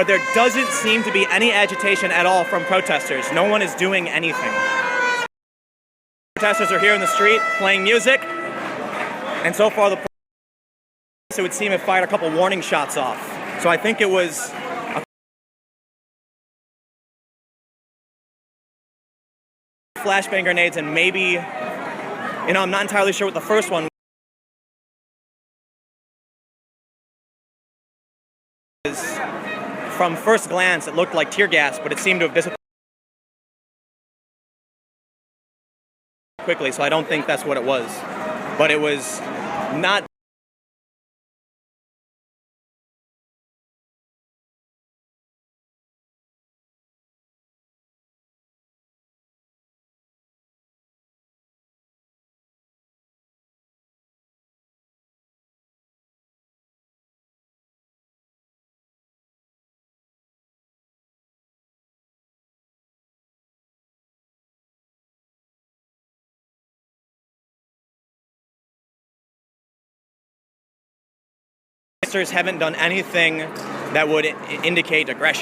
but there doesn't seem to be any agitation at all from protesters. No one is doing anything. Protesters are here in the street playing music, and so far the police, it would seem, have fired a couple warning shots off. So I think it was flashbang grenades, and maybe, I'm not entirely sure what the first one was. From first glance, it looked like tear gas, but it seemed to have disappeared quickly, so I don't think that's what it was. But it was not. Haven't done anything that would indicate aggression.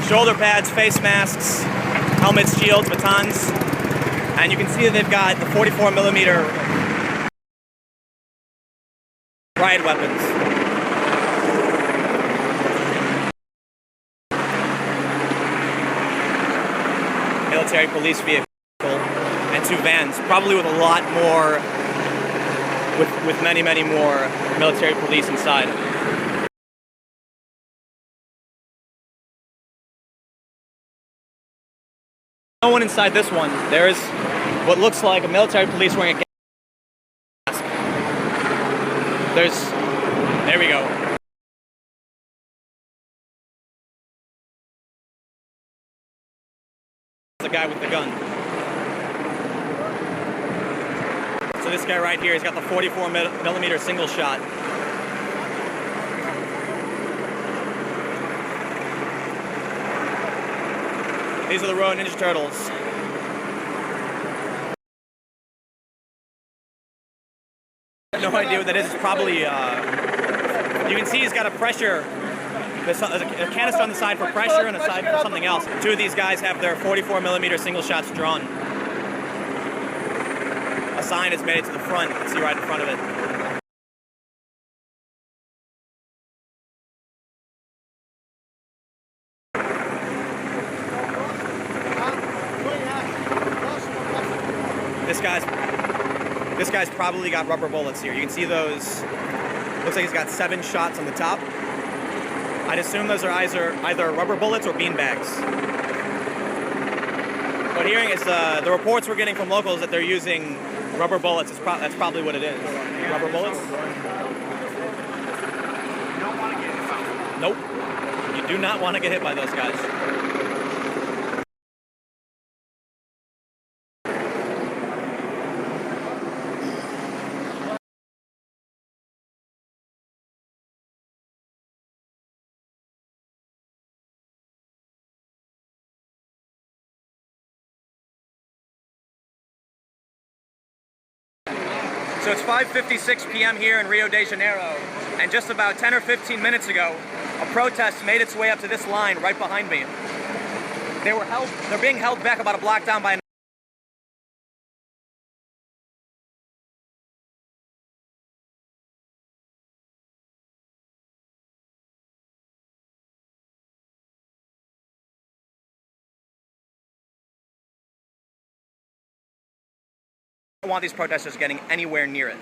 Shoulder pads, face masks, helmets, shields, batons, and you can see that they've got the 44mm riot weapons. Military police vehicle and 2 vans, probably with a lot more, with many, many more military police inside. No one inside this one. There is what looks like a military police wearing a gas mask. There we go. The guy with the gun. So this guy right here, he's got the 44mm single shot. These are the Road Ninja Turtles. I have no idea what that is. It's probably, you can see he's got a pressure, there's a canister on the side for pressure and a side for something else. 2 of these guys have their 44mm single shots drawn. A sign has made it to the front. You can see right in front of it. This guy's probably got rubber bullets here. You can see those. Looks like he's got 7 shots on the top. I'd assume those are either rubber bullets or beanbags. What hearing is the reports we're getting from locals that they're using rubber bullets. That's probably what it is. Rubber bullets? Nope. You do not want to get hit by those guys. So it's 5:56 p.m. here in Rio de Janeiro, and just about 10 or 15 minutes ago, a protest made its way up to this line right behind me. They're being held back about a block down by don't want these protesters getting anywhere near it.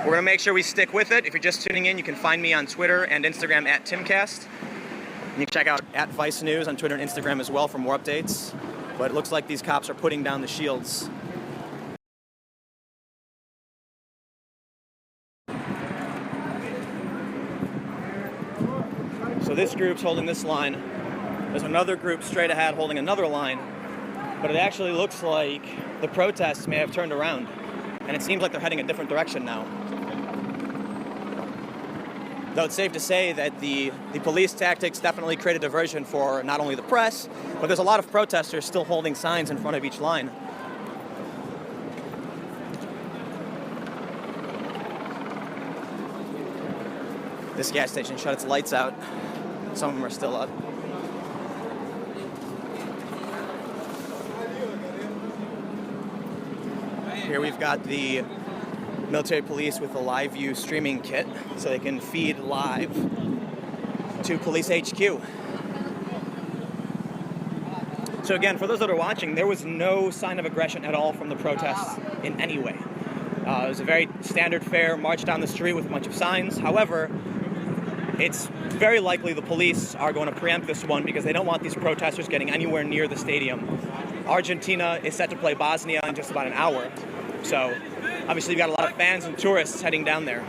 We're going to make sure we stick with it. If you're just tuning in, you can find me on Twitter and Instagram at Timcast. And you can check out at Vice News on Twitter and Instagram as well for more updates. But it looks like these cops are putting down the shields. So this group's holding this line. There's another group straight ahead holding another line. But it actually looks like the protests may have turned around. And it seems like they're heading a different direction now. Though it's safe to say that the police tactics definitely create a diversion for not only the press, but there's a lot of protesters still holding signs in front of each line. This gas station shut its lights out. Some of them are still up. Here we've got the military police with a live view streaming kit so they can feed live to police HQ. So again, for those that are watching, there was no sign of aggression at all from the protests in any way. It was a very standard fare march down the street with a bunch of signs. However, it's very likely the police are going to preempt this one because they don't want these protesters getting anywhere near the stadium. Argentina is set to play Bosnia in just about an hour. So obviously, you've got a lot of fans and tourists heading down there.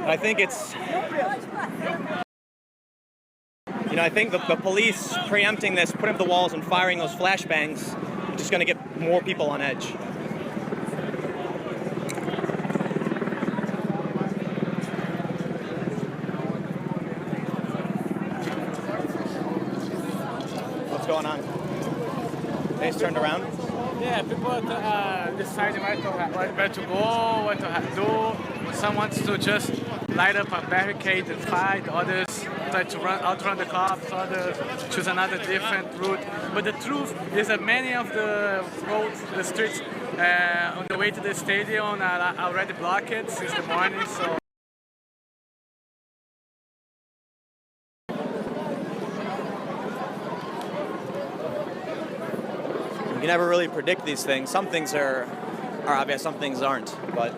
I think it's, I think the police preempting this, putting up the walls and firing those flashbangs is just going to get more people on edge. Going on? They just turned around? Yeah, people decide where to go, what to do. Some wants to just light up a barricade and fight. Others try to outrun the cops. Others choose another different route. But the truth is that many of the roads, the streets on the way to the stadium are already blocked since the morning. So. You never really predict these things. Some things are obvious, some things aren't. But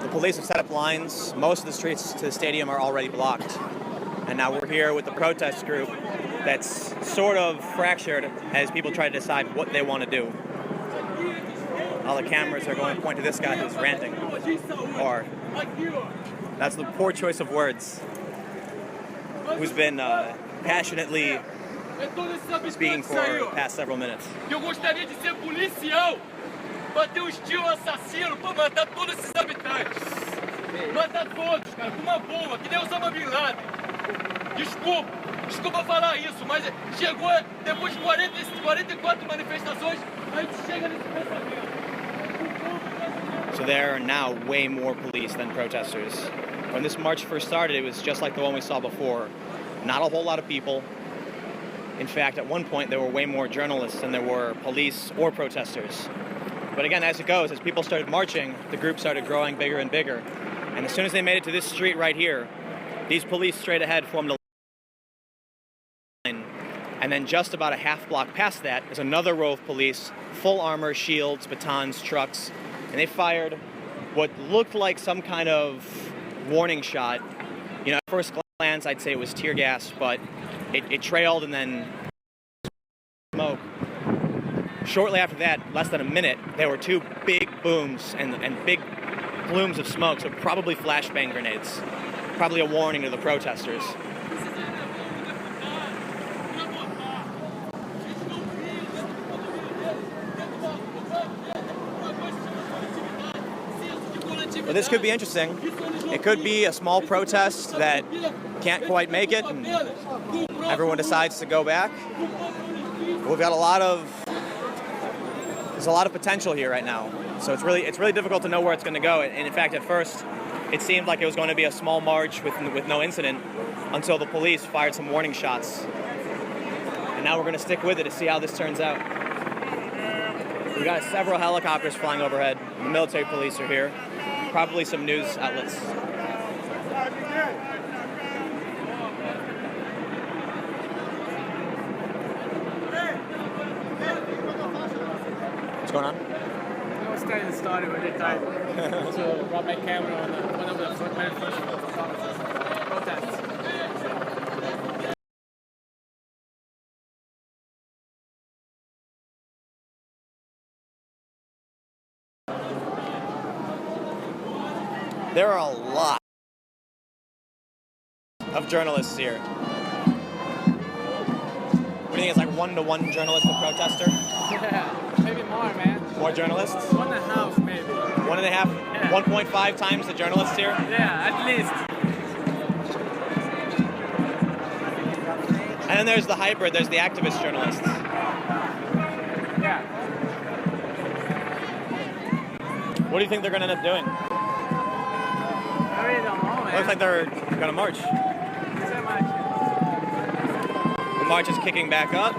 the police have set up lines. Most of the streets to the stadium are already blocked. And now we're here with the protest group that's sort of fractured as people try to decide what they want to do. All the cameras are going to point to this guy who's ranting. Or, that's the poor choice of words. Who's been passionately speaking for the past several minutes. Eu gostaria de ser policial, bater um estilo assassino pra matar todos esses habitantes. Matar todos, cara, com uma bomba, que nem Osama Bin Laden. Desculpa falar isso, mas chegou depois de 44 manifestações, a gente chega nesse pensamento. So there are now way more police than protesters. When this march first started, it was just like the one we saw before. Not a whole lot of people. In fact, at one point, there were way more journalists than there were police or protesters. But again, as it goes, as people started marching, the group started growing bigger and bigger. And as soon as they made it to this street right here, these police straight ahead formed a line. And then just about a half block past that is another row of police, full armor, shields, batons, trucks. And they fired what looked like some kind of warning shot. At first glance, I'd say it was tear gas, but it trailed and then smoke. Shortly after that, less than a minute, there were two big booms and big plumes of smoke, so probably flashbang grenades. Probably a warning to the protesters. But this could be interesting. It could be a small protest that can't quite make it, and everyone decides to go back. We've got there's a lot of potential here right now. So it's really difficult to know where it's going to go. And in fact, at first, it seemed like it was going to be a small march with no incident until the police fired some warning shots. And now we're going to stick with it to see how this turns out. We got several helicopters flying overhead. The military police are here. Probably some news outlets. What's going on? I was telling the story when they tried to rob my camera on one of the very first protests. There are a lot of journalists here. What do you think, it's like 1-to-1 journalist to protester? Yeah, maybe more, man. More journalists? 1.5 maybe. 1.5? Yeah. 1.5 times the journalists here? Yeah, at least. And then there's the hybrid, there's the activist journalists. Yeah. What do you think they're gonna end up doing? I really don't know, man. Looks like they're gonna march. So much. The march is kicking back up,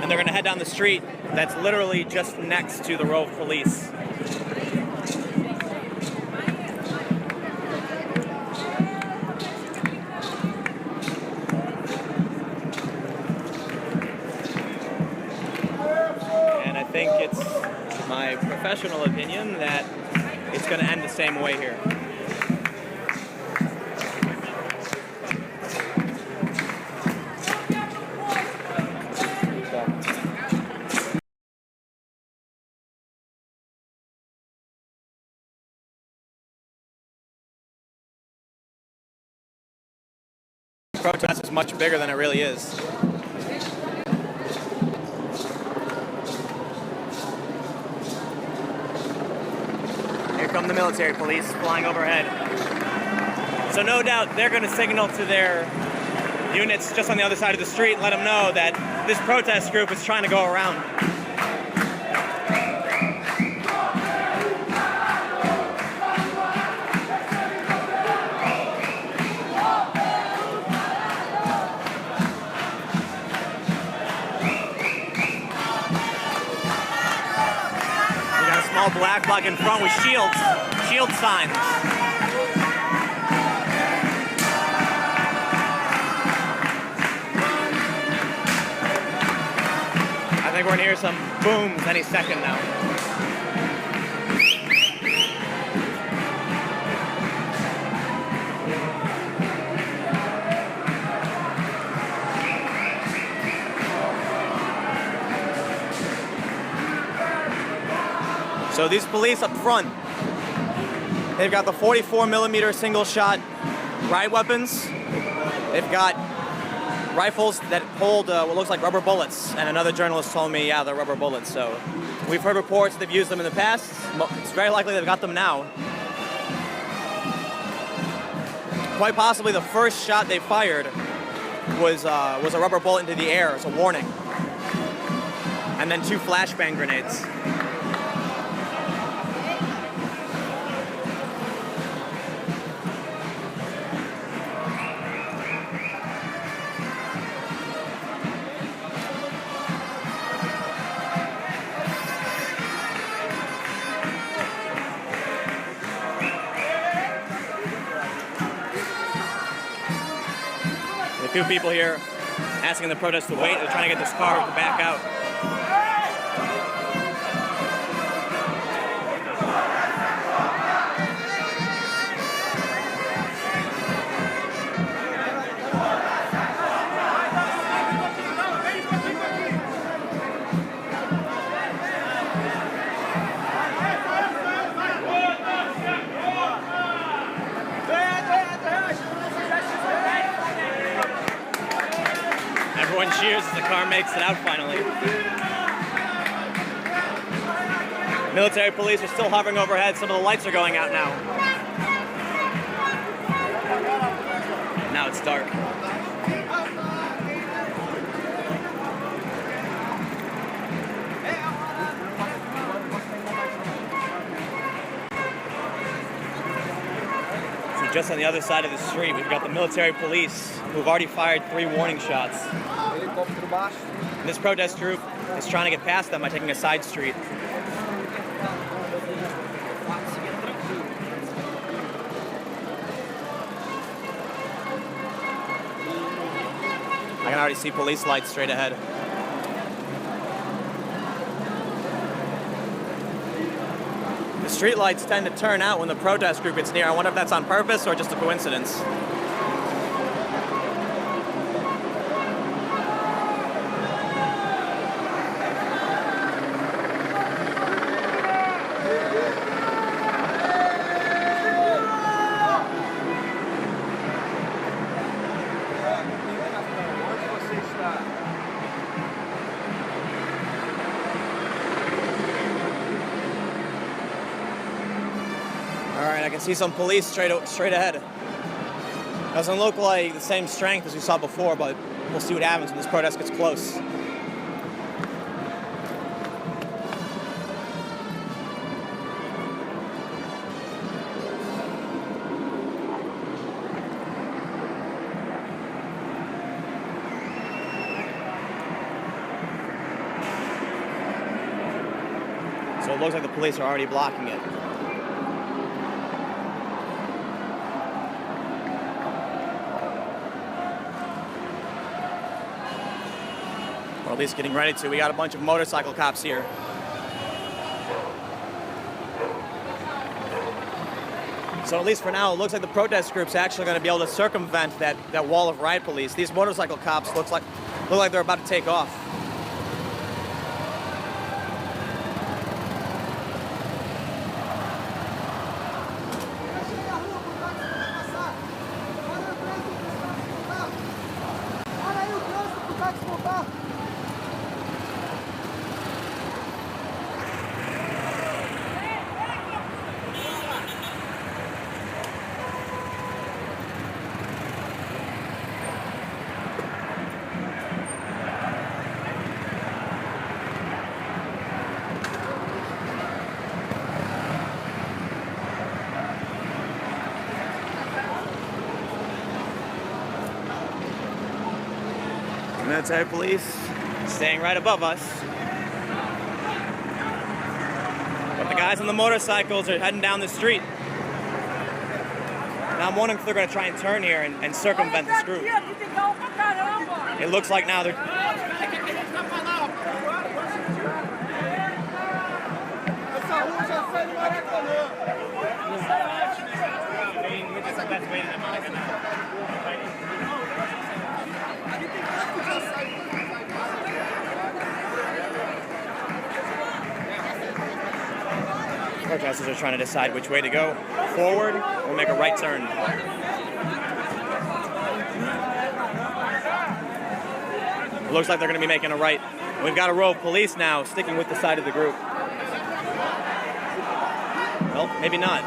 and they're gonna head down the street that's literally just next to the row of police. And I think it's my professional opinion that it's gonna end the same way here. Protest is much bigger than it really is. Here come the military police flying overhead. So no doubt they're going to signal to their units just on the other side of the street and let them know that this protest group is trying to go around. Small black block in front with shield signs. I think we're gonna hear some booms any second now. So these police up front, they've got the 44mm single shot riot weapons. They've got rifles that hold what looks like rubber bullets. And another journalist told me, yeah, they're rubber bullets. So we've heard reports they've used them in the past. It's very likely they've got them now. Quite possibly the first shot they fired was a rubber bullet into the air as a warning. And then 2 flashbang grenades. A few people here asking the protest to wait. They're trying to get this car to back out. Everyone cheers as the car makes it out finally. Military police are still hovering overhead. Some of the lights are going out now. Now it's dark. So just on the other side of the street, we've got the military police who've already fired 3 warning shots. And this protest group is trying to get past them by taking a side street. already see police lights straight ahead. The street lights tend to turn out when the protest group gets near. I wonder if that's on purpose or just a coincidence. Alright, I can see some police straight ahead. Doesn't look like the same strength as we saw before, but we'll see what happens when this protest gets close. So it looks like the police are already blocking it. Or at least getting ready to. We got a bunch of motorcycle cops here. So at least for now, it looks like the protest group's actually going to be able to circumvent that wall of riot police. These motorcycle cops look like they're about to take off. Military police staying right above us. But the guys on the motorcycles are heading down the street. Now I'm wondering if they're going to try and turn here and circumvent this group. It looks like now they're... Protesters are trying to decide which way to go, forward or make a right turn. It looks like they're going to be making a right. We've got a row of police now sticking with the side of the group. Well, maybe not.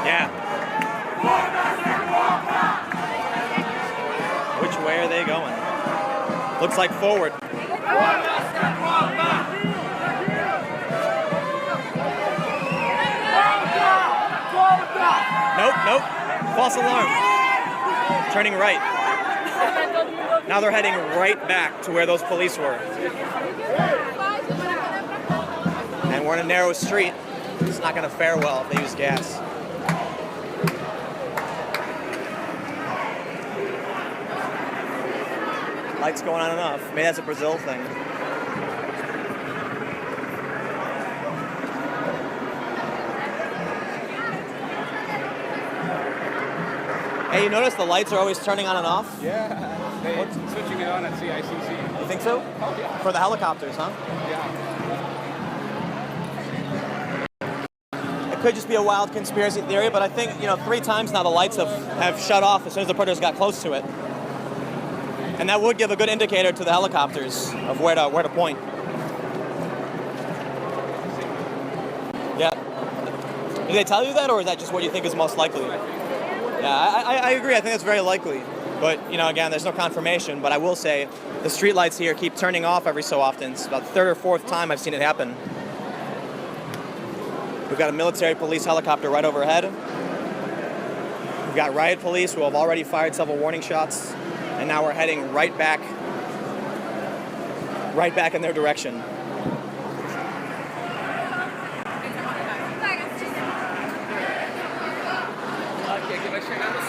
Yeah. Which way are they going? Looks like forward. Nope. False alarm. Turning right. Now they're heading right back to where those police were. And we're in a narrow street. It's not going to fare well if they use gas. Lights going on and off. Maybe that's a Brazil thing. Hey, you notice the lights are always turning on and off? Yeah, they're switching it on at CICC. You think so? Oh, yeah. For the helicopters, huh? Yeah. It could just be a wild conspiracy theory, but I think, 3 times now the lights have shut off as soon as the protesters got close to it. And that would give a good indicator to the helicopters of where to point. Yeah. Did they tell you that, or is that just what you think is most likely? Yeah, I agree. I think that's very likely. But, again, there's no confirmation. But I will say the streetlights here keep turning off every so often. It's about the 3rd or 4th time I've seen it happen. We've got a military police helicopter right overhead. We've got riot police who have already fired several warning shots. And now we're heading right back in their direction. Aqui vai chegar no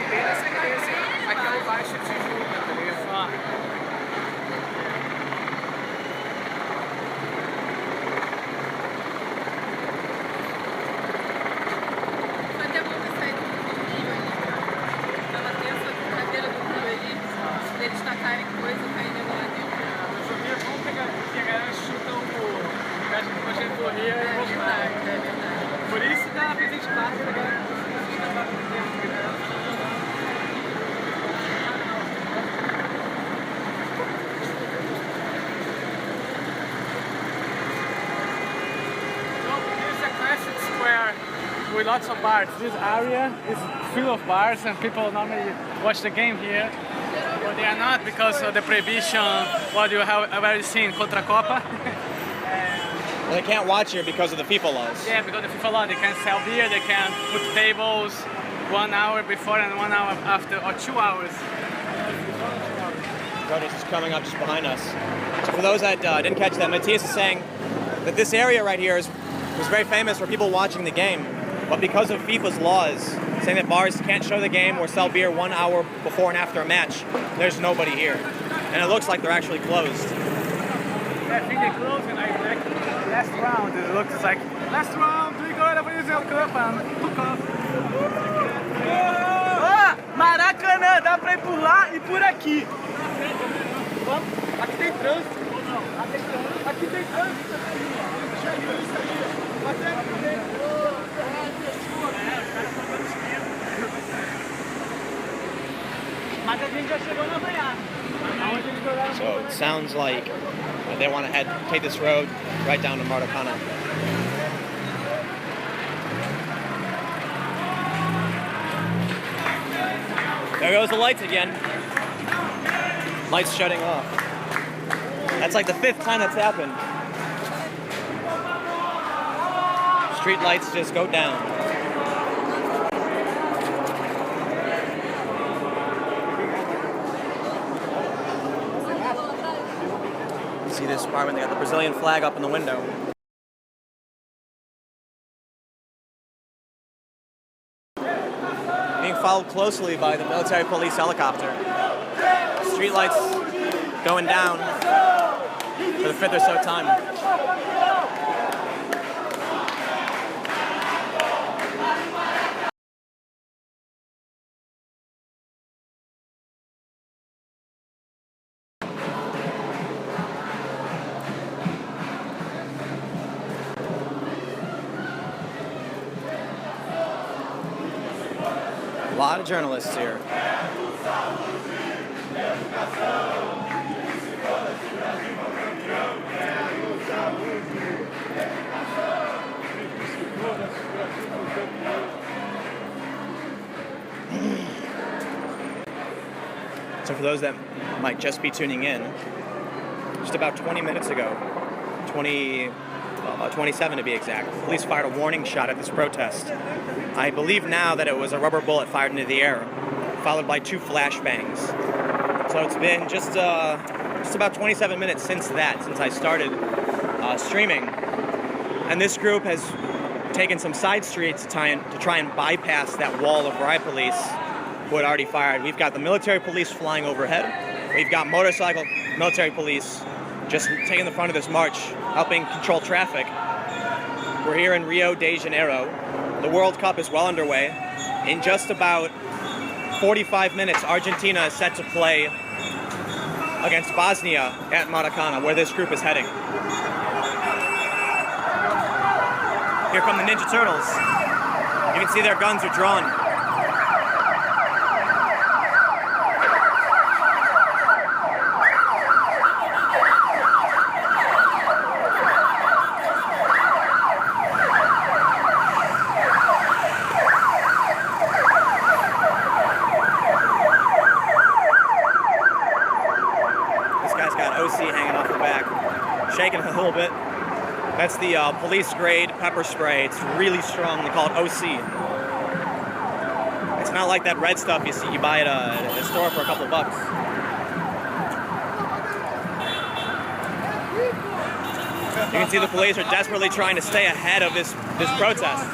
bem na sequência. Aqui é o With lots of bars. This area is full of bars and people normally watch the game here, but they are not because of the prohibition what you have already seen contra Copa. Well, they can't watch here because of the FIFA laws. Yeah, because of the FIFA law, they can sell beer, they can put tables 1 hour before and 1 hour after, or 2 hours. Protest is coming up just behind us. So for those that didn't catch that, Matthias is saying that this area right here was very famous for people watching the game. But because of FIFA's laws, saying that bars can't show the game or sell beer 1 hour before and after a match, there's nobody here. And it looks like they're actually closed. Yeah, I think they closed and like last round. It looks like last round, we go to the Brazil Cup and hook off. Ah, Maracanã, dá pra ir por lá e por aqui. Vamos, aqui tem trânsito. Aqui tem trânsito. Mas a gente já chegou na banhada. So it sounds like they want to take this road right down to Maracana. There goes the lights again. Lights shutting off. That's like the 5th time that's happened. Street lights just go down. See this apartment, they got the Brazilian flag up in the window. Being followed closely by the military police helicopter. Streetlights going down for the 5th or so time. A lot of journalists here. So for those that might just be tuning in, just about 20 minutes ago, 27 to be exact, police fired a warning shot at this protest. I believe now that it was a rubber bullet fired into the air, followed by 2 flashbangs. So it's been just about 27 minutes since I started streaming. And this group has taken some side streets to try and bypass that wall of riot police who had already fired. We've got the military police flying overhead. We've got motorcycle military police just taking the front of this march, helping control traffic. We're here in Rio de Janeiro. The World Cup is well underway. In just about 45 minutes, Argentina is set to play against Bosnia at Maracana, where this group is heading. Here come the Ninja Turtles. You can see their guns are drawn. Shaking a little bit. That's the police grade pepper spray. It's really strong. They call it OC. It's not like that red stuff you buy at a store for a couple bucks. You can see the police are desperately trying to stay ahead of this protest.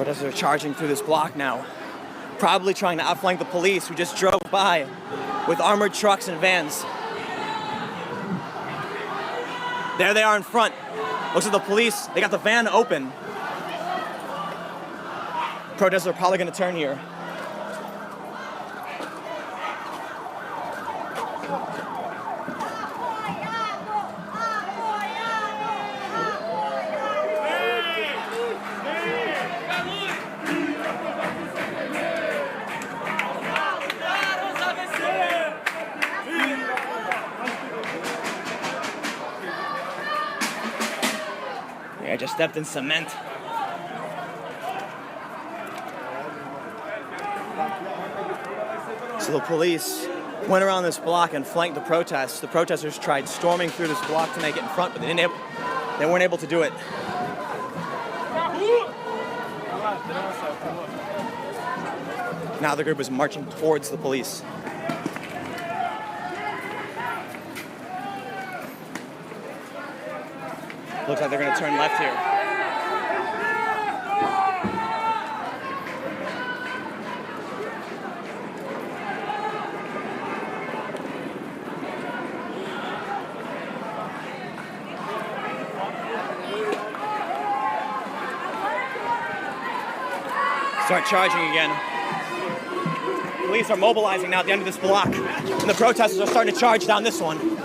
Protesters are charging through this block now, probably trying to outflank the police who just drove by with armored trucks and vans. There they are in front. Looks like the police, they got the van open. Protesters are probably going to turn here. I just stepped in cement. So the police went around this block and flanked the protests. The protesters tried storming through this block to make it in front, but they weren't able to do it. Now the group is marching towards the police. Looks like they're going to turn left here. Start charging again. Police are mobilizing now at the end of this block, and the protesters are starting to charge down this one.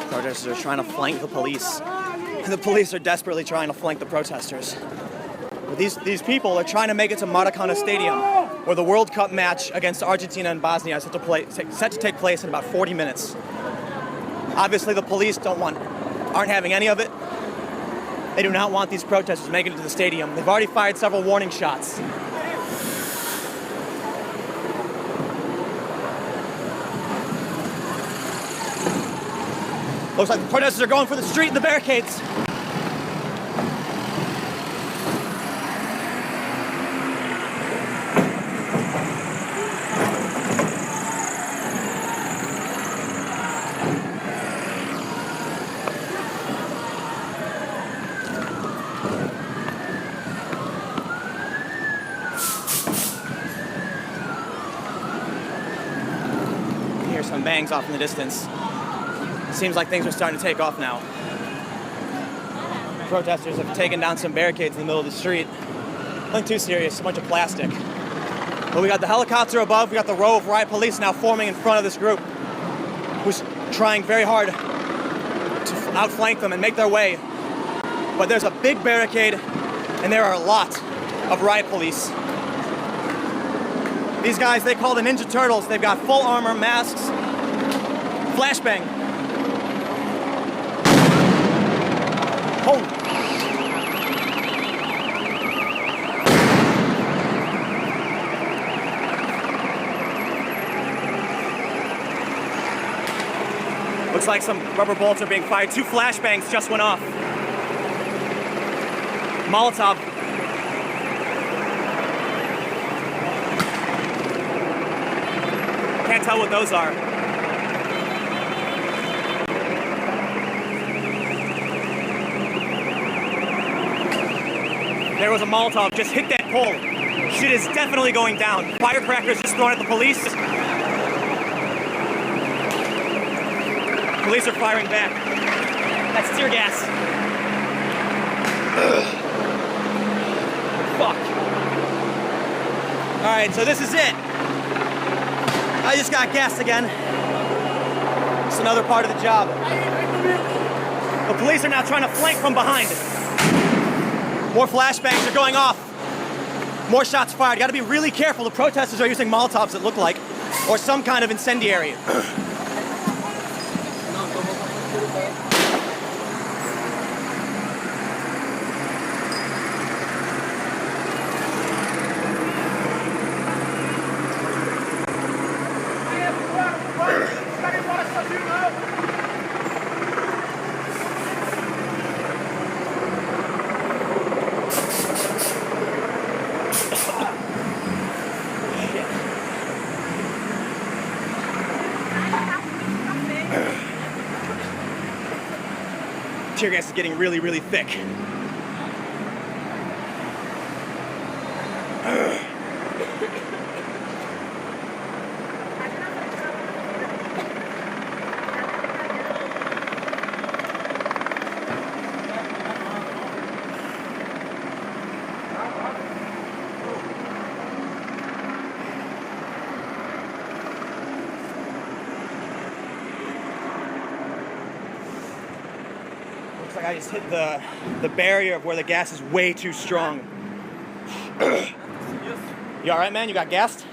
Protesters are trying to flank the police. And the police are desperately trying to flank the protesters. But these people are trying to make it to Maracana Stadium, where the World Cup match against Argentina and Bosnia is set to take place in about 40 minutes. Obviously, the police aren't having any of it. They do not want these protesters making it to the stadium. They've already fired several warning shots. Looks like the protesters are going for the street and the barricades. Hear some bangs off in the distance. Seems like things are starting to take off now. Protesters have taken down some barricades in the middle of the street. Nothing too serious, a bunch of plastic. But we got the helicopter above, we got the row of riot police now forming in front of this group, who's trying very hard to outflank them and make their way. But there's a big barricade, and there are a lot of riot police. These guys, they call the Ninja Turtles. They've got full armor, masks, flashbang. Holy. Looks like some rubber bullets are being fired. 2 flashbangs just went off. Molotov. Can't tell what those are. There was a Molotov, just hit that pole. Shit is definitely going down. Firecrackers just thrown at the police. Police are firing back. That's tear gas. Ugh. Fuck. All right, so this is it. I just got gassed again. It's another part of the job. The police are now trying to flank from behind. More flashbangs are going off. More shots fired. Got to be really careful. The protesters are using Molotovs, it looked like, or some kind of incendiary. Tear gas is getting really, really thick. Looks like I just hit the barrier of where the gas is way too strong. You all right, man? You got gassed?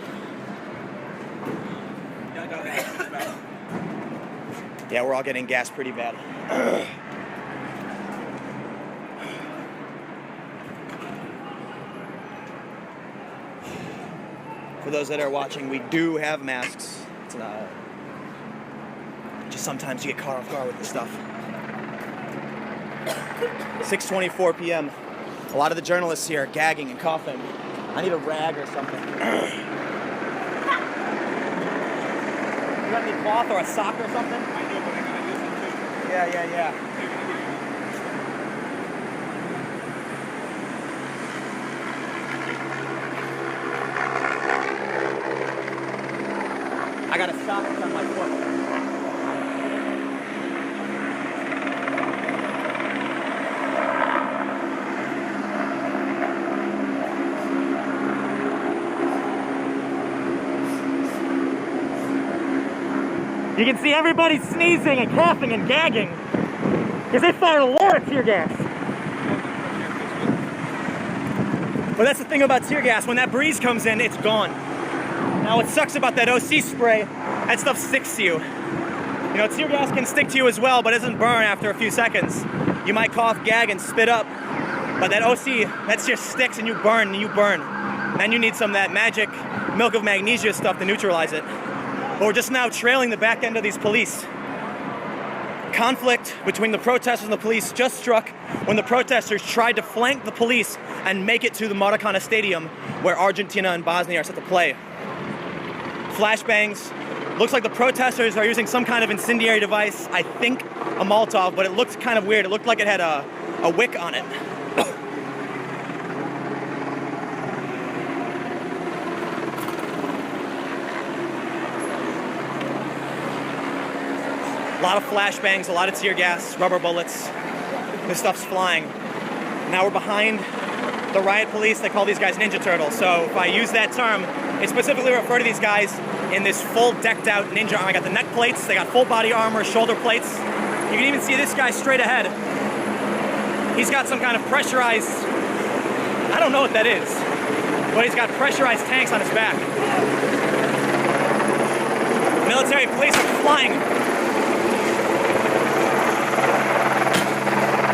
Yeah, we're all getting gassed pretty bad. For those that are watching, we do have masks. It's just sometimes you get caught off guard with this stuff. 6:24 p.m. A lot of the journalists here are gagging and coughing. I need a rag or something. You got any cloth or a sock or something? I know, but I gotta use it too. Yeah. I got a sock that's on my foot. You can see everybody sneezing and coughing and gagging because they fired a lot of tear gas. But that's the thing about tear gas. When that breeze comes in, it's gone. Now what sucks about that OC spray, that stuff sticks to you. You know, tear gas can stick to you as well, but it doesn't burn after a few seconds. You might cough, gag, and spit up. But that OC, that just sticks and you burn and you burn. And then you need some of that magic milk of magnesia stuff to neutralize it. But we're just now trailing the back end of these police. Conflict between the protesters and the police just struck when the protesters tried to flank the police and make it to the Maracana Stadium where Argentina and Bosnia are set to play. Flashbangs. Looks like the protesters are using some kind of incendiary device, I think a Molotov, but it looked kind of weird. It looked like it had a wick on it. A lot of flashbangs, a lot of tear gas, rubber bullets. This stuff's flying. Now we're behind the riot police. They call these guys Ninja Turtles. So if I use that term, it specifically refer to these guys in this full decked out ninja armor. I got the neck plates, they got full body armor, shoulder plates. You can even see this guy straight ahead. He's got some kind of pressurized, I don't know what that is, but he's got pressurized tanks on his back. Military police are flying.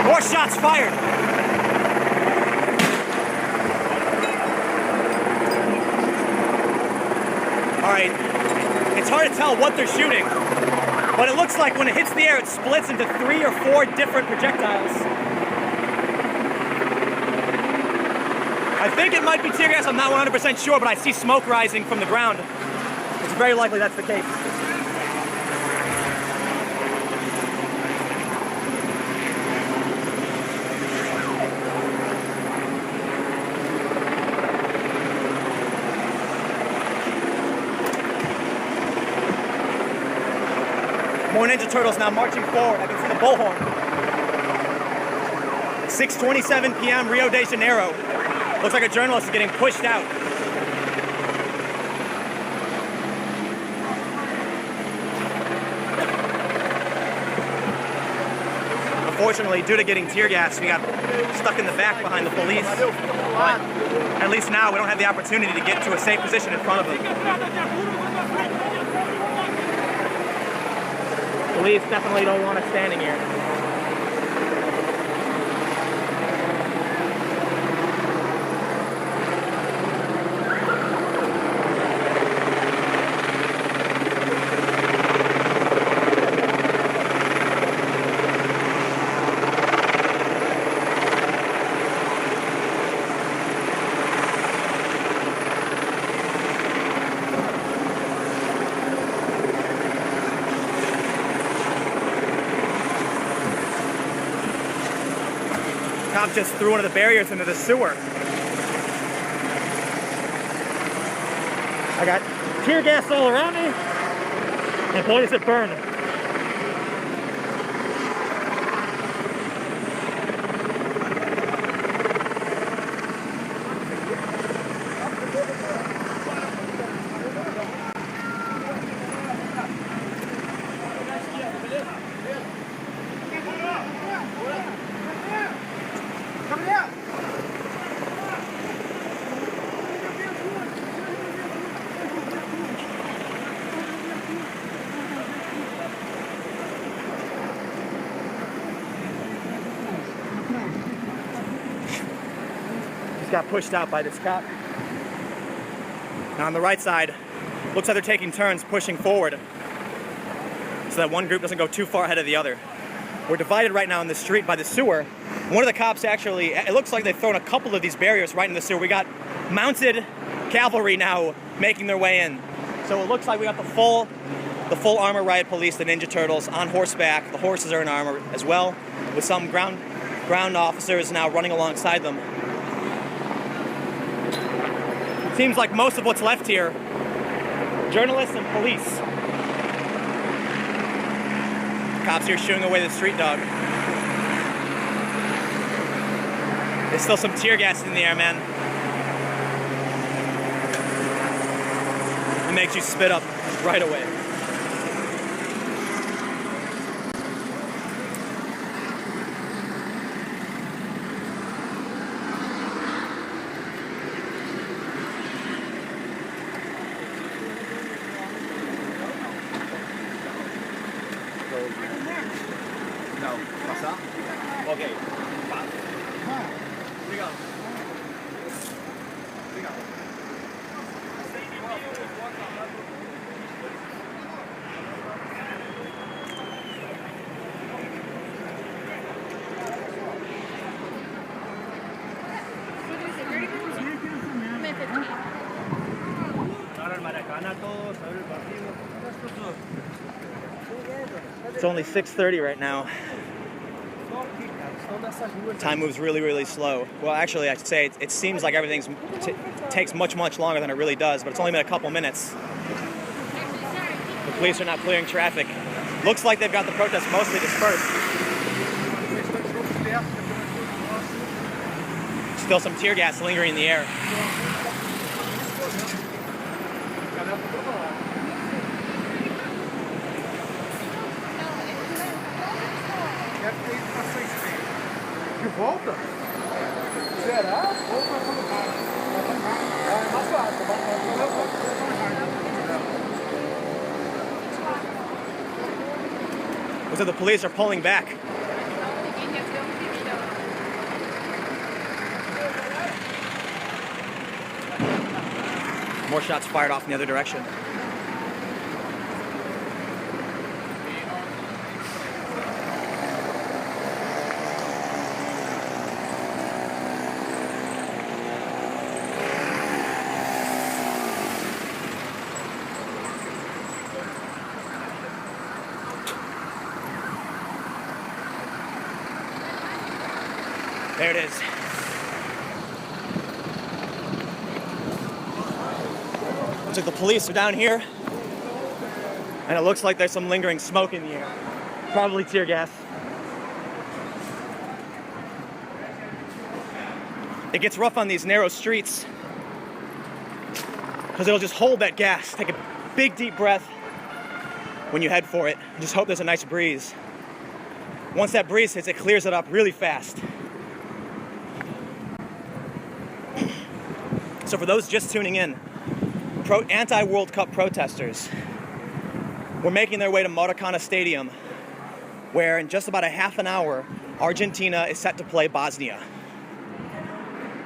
More shots fired. All right, it's hard to tell what they're shooting, but it looks like when it hits the air, it splits into 3 or 4 different projectiles. I think it might be tear gas, I'm not 100% sure, but I see smoke rising from the ground. It's very likely that's the case. More Ninja Turtles now marching forward. I can see the bullhorn. 6:27 p.m. Rio de Janeiro. Looks like a journalist is getting pushed out. Unfortunately, due to getting tear gas, we got stuck in the back behind the police. But at least now we don't have the opportunity to get to a safe position in front of them. Police definitely don't want us standing here. Cop just threw one of the barriers into the sewer. I got tear gas all around me, and boy does it burn. Got pushed out by this cop. Now on the right side, looks like they're taking turns pushing forward so that one group doesn't go too far ahead of the other. We're divided right now in the street by the sewer. One of the cops actually, it looks like they've thrown a couple of these barriers right in the sewer. We got mounted cavalry now making their way in. So it looks like we got the full armor riot police, the Ninja Turtles, on horseback. The horses are in armor as well, with some ground officers now running alongside them. Seems like most of what's left here, journalists and police. Cops here shooing away the street dog. There's still some tear gas in the air, man. It makes you spit up right away. Não, passar? Ok. Pá. Obrigado. Obrigado. Ahora el Maracaná, todos, a ver el partido. It's only 6:30 right now. Time moves really, really slow. Well, actually, I should say it seems like everything takes much, much longer than it really does, but it's only been a couple minutes. The police are not clearing traffic. Looks like they've got the protests mostly dispersed. Still some tear gas lingering in the air. De volta? Será? Ou vai pra lugar? É mais fácil, Looks like the police are pulling back. More shots fired off in the other direction. There it is. Looks like the police are down here, and it looks like there's some lingering smoke in the air. Probably tear gas. It gets rough on these narrow streets because it'll just hold that gas. Take a big deep breath when you head for it. Just hope there's a nice breeze. Once that breeze hits, it clears it up really fast. So for those just tuning in, anti-World Cup protesters were making their way to Maracana Stadium, where in just about a half an hour, Argentina is set to play Bosnia.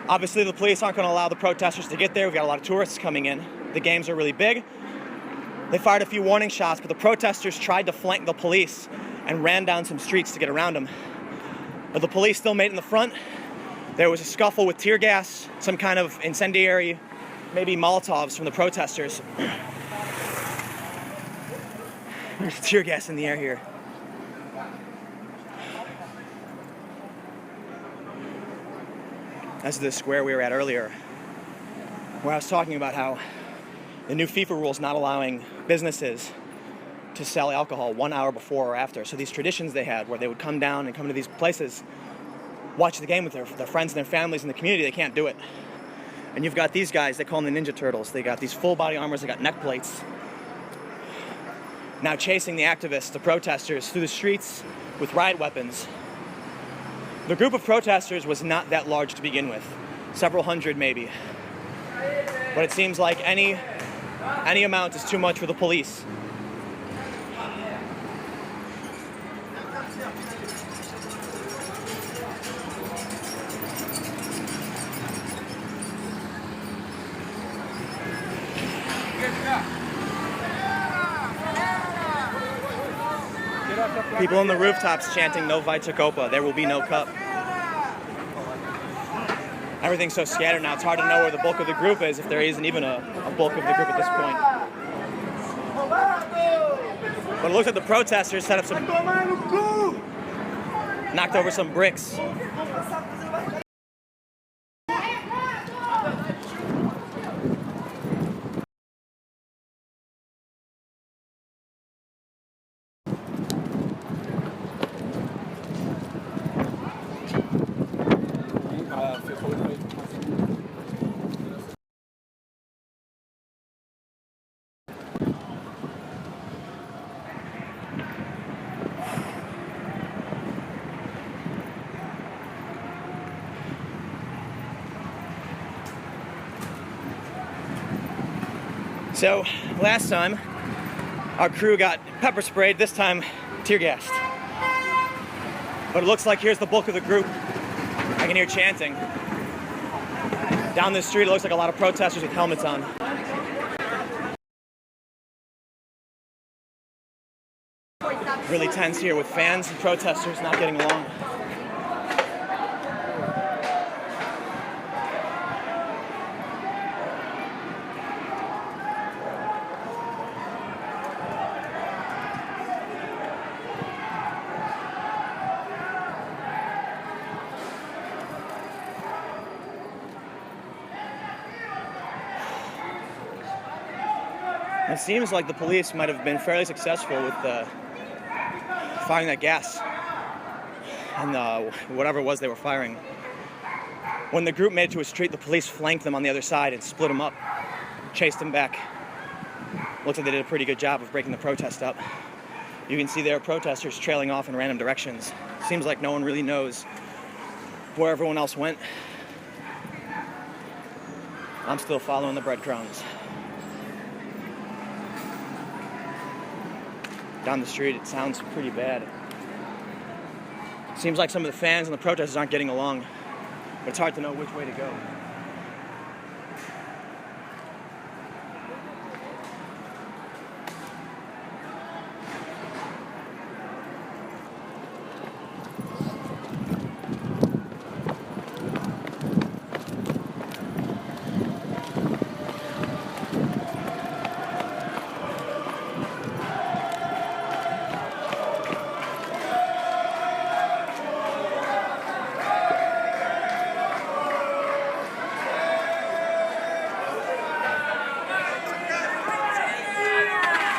Obviously, the police aren't going to allow the protesters to get there. We've got a lot of tourists coming in. The games are really big. They fired a few warning shots, but the protesters tried to flank the police and ran down some streets to get around them. But the police still made it in the front. There was a scuffle with tear gas, some kind of incendiary, maybe Molotovs from the protesters. There's tear gas in the air here. That's the square we were at earlier, where I was talking about how the new FIFA rules not allowing businesses to sell alcohol 1 hour before or after. So these traditions they had where they would come down and come to these places, watch the game with their friends and their families in the community, they can't do it. And you've got these guys, they call them the Ninja Turtles. They got these full body armors, they got neck plates. Now chasing the activists, the protesters, through the streets with riot weapons. The group of protesters was not that large to begin with. Several hundred maybe. But it seems like any amount is too much for the police. People on the rooftops chanting "No Vita Copa," there will be no cup. Everything's so scattered now, it's hard to know where the bulk of the group is, if there isn't even a bulk of the group at this point. But it looks like the protesters set up some... knocked over some bricks. So, last time, our crew got pepper sprayed, this time tear gassed. But it looks like here's the bulk of the group. I can hear chanting. Down this street, it looks like a lot of protesters with helmets on. Really tense here with fans and protesters not getting along. It seems like the police might have been fairly successful with firing that gas and whatever it was they were firing. When the group made it to a street, the police flanked them on the other side and split them up, chased them back. Looks like they did a pretty good job of breaking the protest up. You can see there are protesters trailing off in random directions. Seems like no one really knows where everyone else went. I'm still following the breadcrumbs. Down the street, it sounds pretty bad. Seems like some of the fans and the protesters aren't getting along, but it's hard to know which way to go.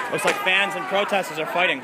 Looks like fans and protesters are fighting.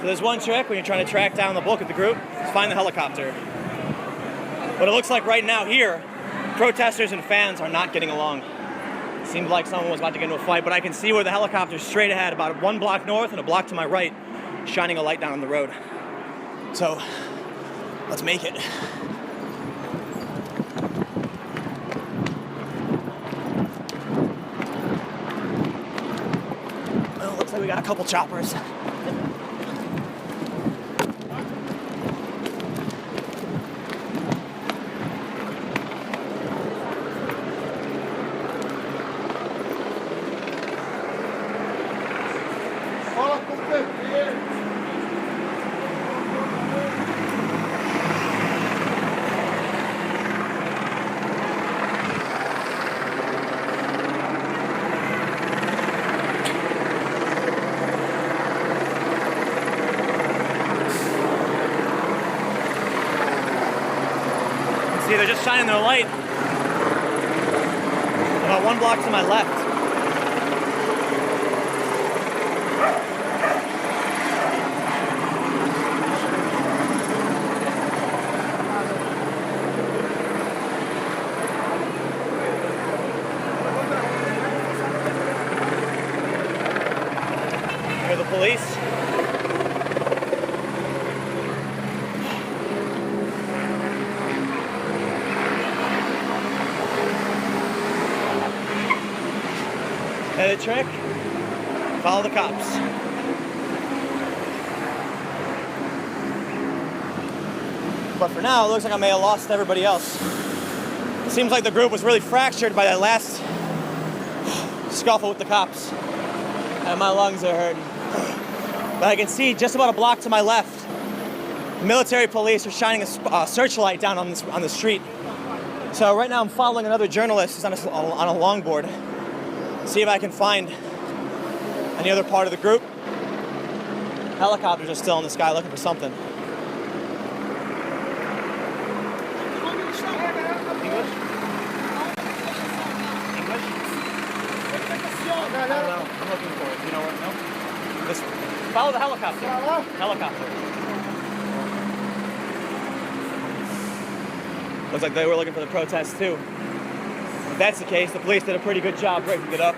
So there's one trick when you're trying to track down the bulk of the group, is find the helicopter. But it looks like right now here, protesters and fans are not getting along. Seemed like someone was about to get into a fight, but I can see where the helicopter's straight ahead, about 1 block north and a block to my right, shining a light down on the road. So, let's make it. Well, looks like we got a couple choppers. See, they're just shining their light about 1 block to my left. Here are the police. The trick, follow the cops. But for now, it looks like I may have lost everybody else. It seems like the group was really fractured by that last scuffle with the cops. And my lungs are hurting. But I can see just about a block to my left, military police are shining a searchlight down on the street. So right now I'm following another journalist who's on a longboard. See if I can find any other part of the group. Helicopters are still in the sky looking for something. English? English? I don't know. I'm looking for it. You know what? No? This one. Follow the helicopter. Helicopter. Looks like they were looking for the protest too. If that's the case, the police did a pretty good job breaking it up.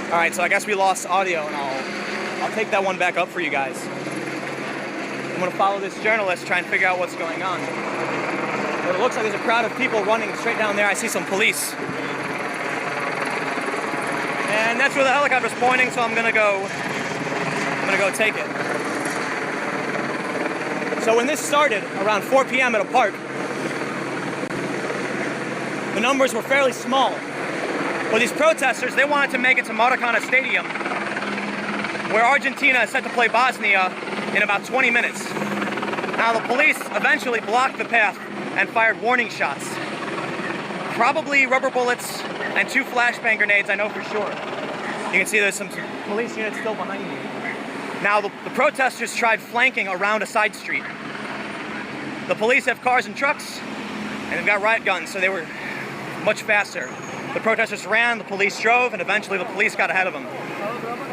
All right, so I guess we lost audio, and I'll take that one back up for you guys. I'm gonna follow this journalist, try and figure out what's going on. But it looks like there's a crowd of people running straight down there. I see some police. And that's where the helicopter's pointing, so I'm gonna go take it. So when this started, around 4 p.m. at a park, the numbers were fairly small. But these protesters, they wanted to make it to Maracana Stadium, where Argentina is set to play Bosnia in about 20 minutes. Now the police eventually blocked the path and fired warning shots. Probably rubber bullets and 2 flashbang grenades, I know for sure. You can see there's some police units still behind me. Now, the protesters tried flanking around a side street. The police have cars and trucks, and they've got riot guns, so they were much faster. The protesters ran, the police drove, and eventually the police got ahead of them.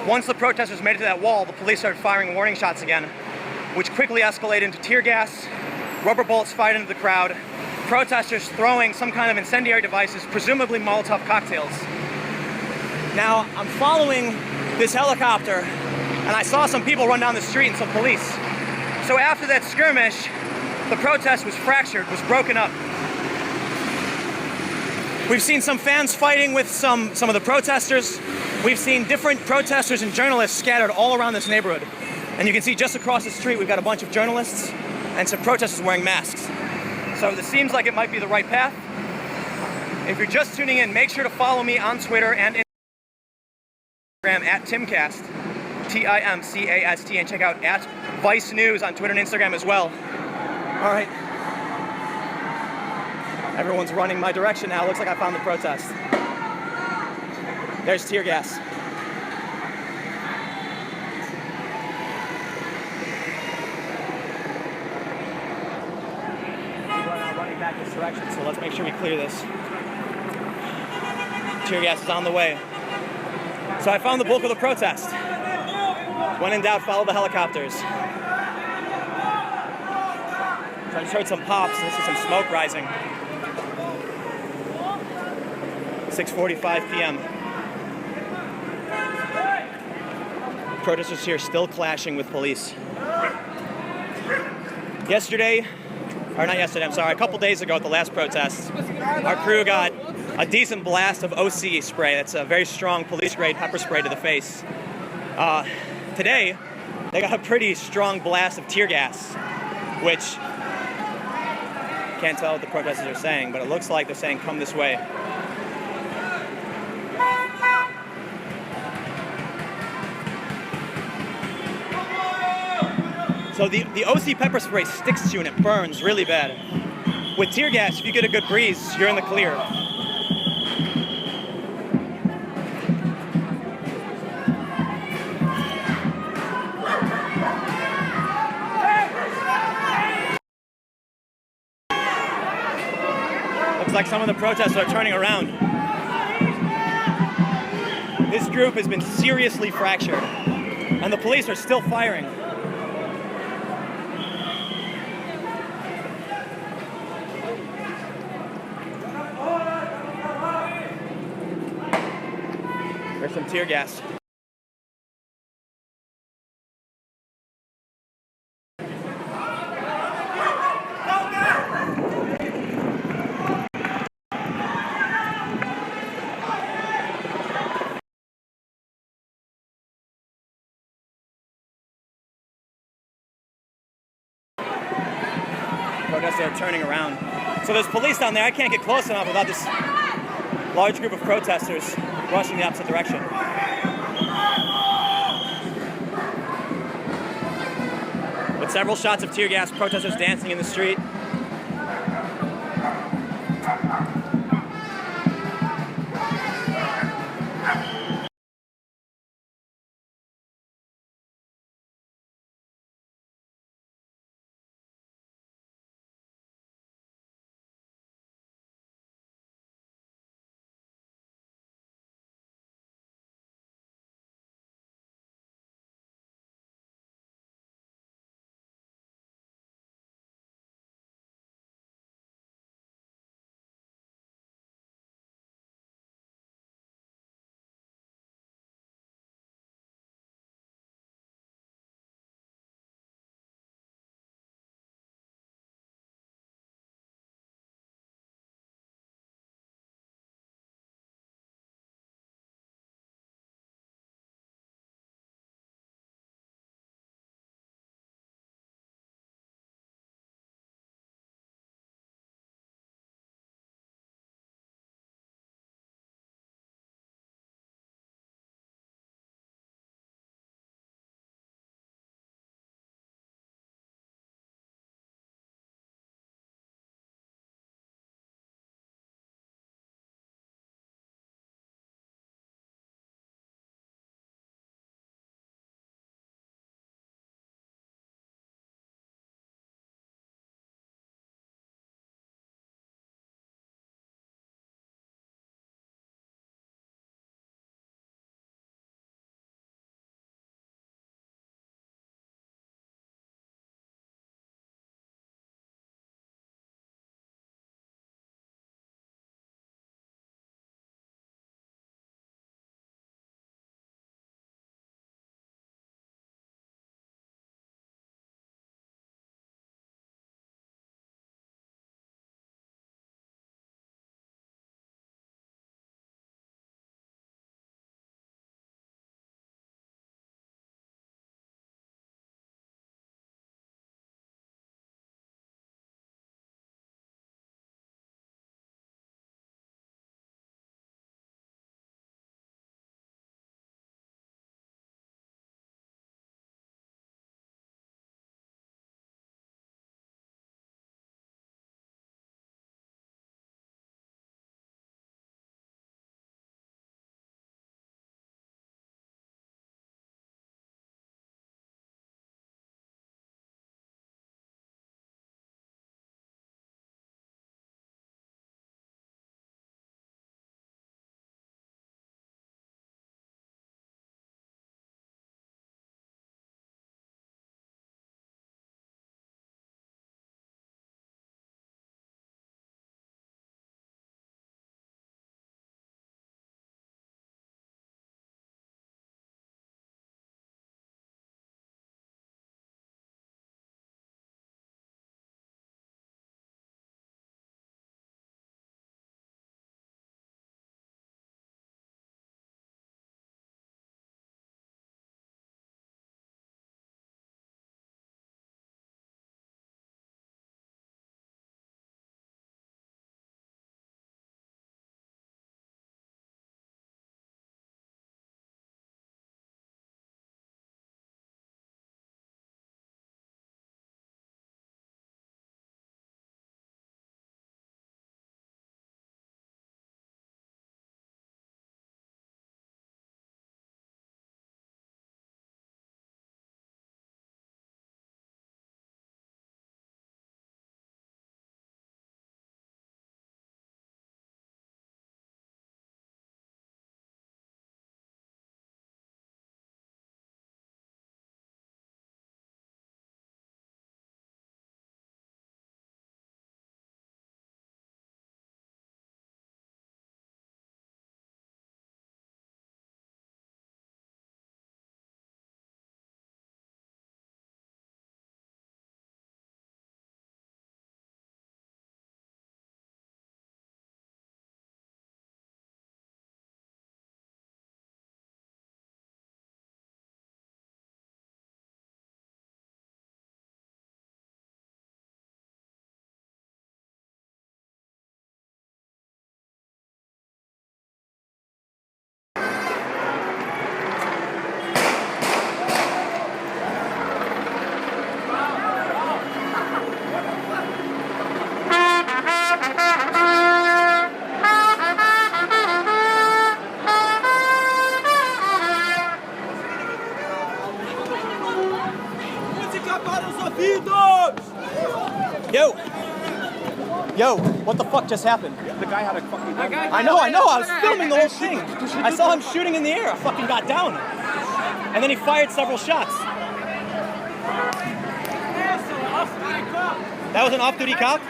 Once the protesters made it to that wall, the police started firing warning shots again, which quickly escalated into tear gas, rubber bullets fired into the crowd, protesters throwing some kind of incendiary devices, presumably Molotov cocktails. Now, I'm following this helicopter, and I saw some people run down the street and some police. So after that skirmish, the protest was fractured, was broken up. We've seen some fans fighting with some of the protesters. We've seen different protesters and journalists scattered all around this neighborhood. And you can see just across the street, we've got a bunch of journalists and some protesters wearing masks. So this seems like it might be the right path. If you're just tuning in, make sure to follow me on Twitter and Instagram at Timcast, Timcast, and check out at Vice News on Twitter and Instagram as well. All right. Everyone's running my direction now. Looks like I found the protest. There's tear gas. We're running back this direction, so let's make sure we clear this. Tear gas is on the way. So I found the bulk of the protest. When in doubt, follow the helicopters. So I just heard some pops, and this is some smoke rising. 6:45 p.m. Protesters here still clashing with police. A couple days ago at the last protest, our crew got a decent blast of OC spray. That's a very strong police-grade pepper spray to the face. Today, they got a pretty strong blast of tear gas, which can't tell what the protesters are saying, but it looks like they're saying, "Come this way." So the OC pepper spray sticks to you and it burns really bad. With tear gas, if you get a good breeze, you're in the clear. Looks like some of the protesters are turning around. This group has been seriously fractured, and the police are still firing. There's some tear gas. Protesters are turning around. So there's police down there. I can't get close enough without this large group of protesters rushing the opposite direction. With several shots of tear gas, protesters dancing in the street. What the fuck just happened? The guy had a fucking gun. I know. I was filming the whole thing. I saw him shooting in the air. I fucking got down. And then he fired several shots. That was an off-duty cop?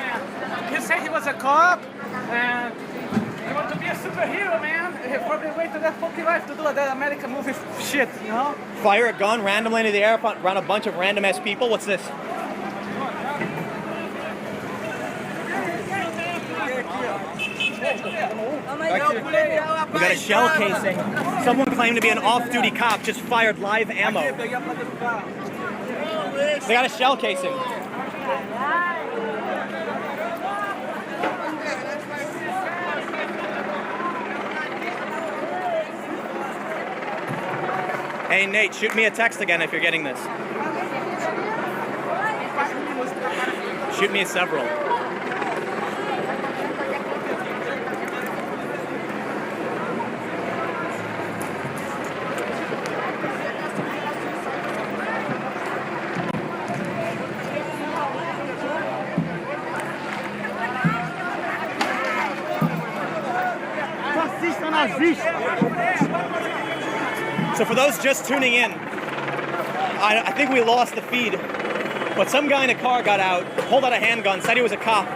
He said he was a cop and he wanted to be a superhero, man. He probably waited that fucking life to do that American movie shit, you know? Fire a gun randomly into the air around a bunch of random ass people? What's this? We got a shell casing. Someone claimed to be an off-duty cop just fired live ammo. They got a shell casing. Hey Nate, shoot me a text again if you're getting this. Shoot me several. So for those just tuning in, I think we lost the feed, but some guy in a car got out, pulled out a handgun, said he was a cop,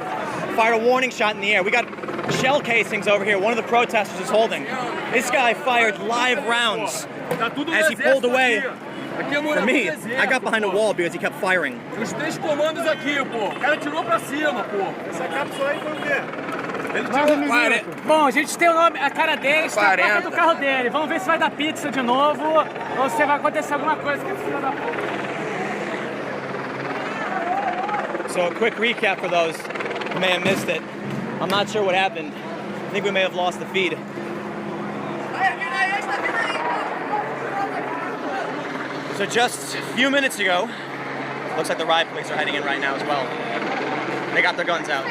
fired a warning shot in the air. We got shell casings over here, one of the protesters is holding. This guy fired live rounds as he pulled away from me. I got behind a wall because he kept firing. Os três comandos aqui, pô. O cara tirou pra cima, pô. Essa cápsula aí foi o quê? Bom, a gente tem o nome, a cara dele, está na placa do carro dele. Vamos ver se vai dar pizza de novo ou se vai acontecer alguma coisa com esse filho da puta. So a quick recap for those who may have missed it. I'm not sure what happened. I think we may have lost the feed. So just a few minutes ago, looks like the riot police are heading in right now as well. They got their guns out.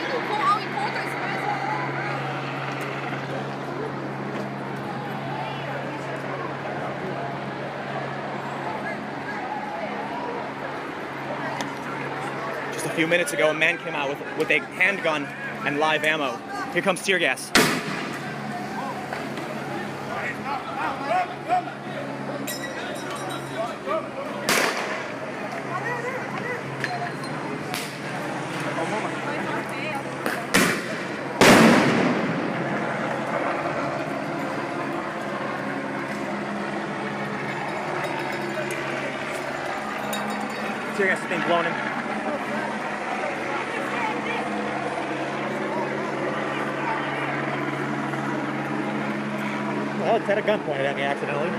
Just a few minutes ago, a man came out with a handgun and live ammo. Here comes tear gas. Tear gas is being blown in. Well, it's had a gun pointed at me accidentally.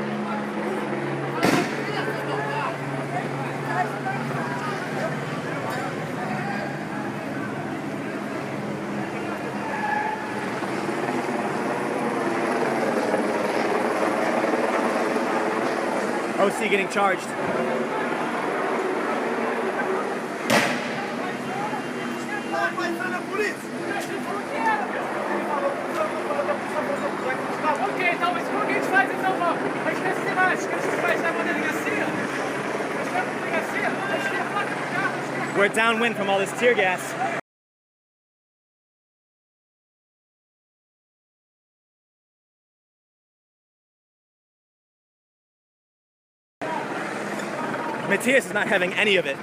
OC getting charged. Ok, então, mas como que a gente faz então, Val? A gente pensa mais, o que a gente faz na delegacia? A gente vai pra delegacia, a gente tem a placa do carro. We're downwind from all this tear gas. Matthias is not having any of it.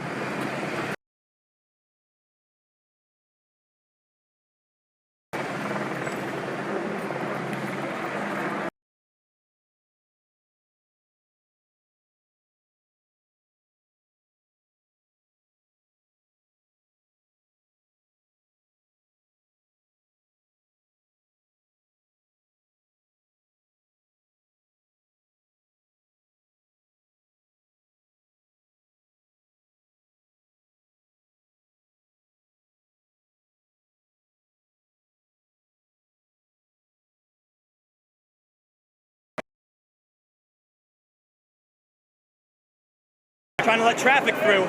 Trying to let traffic through.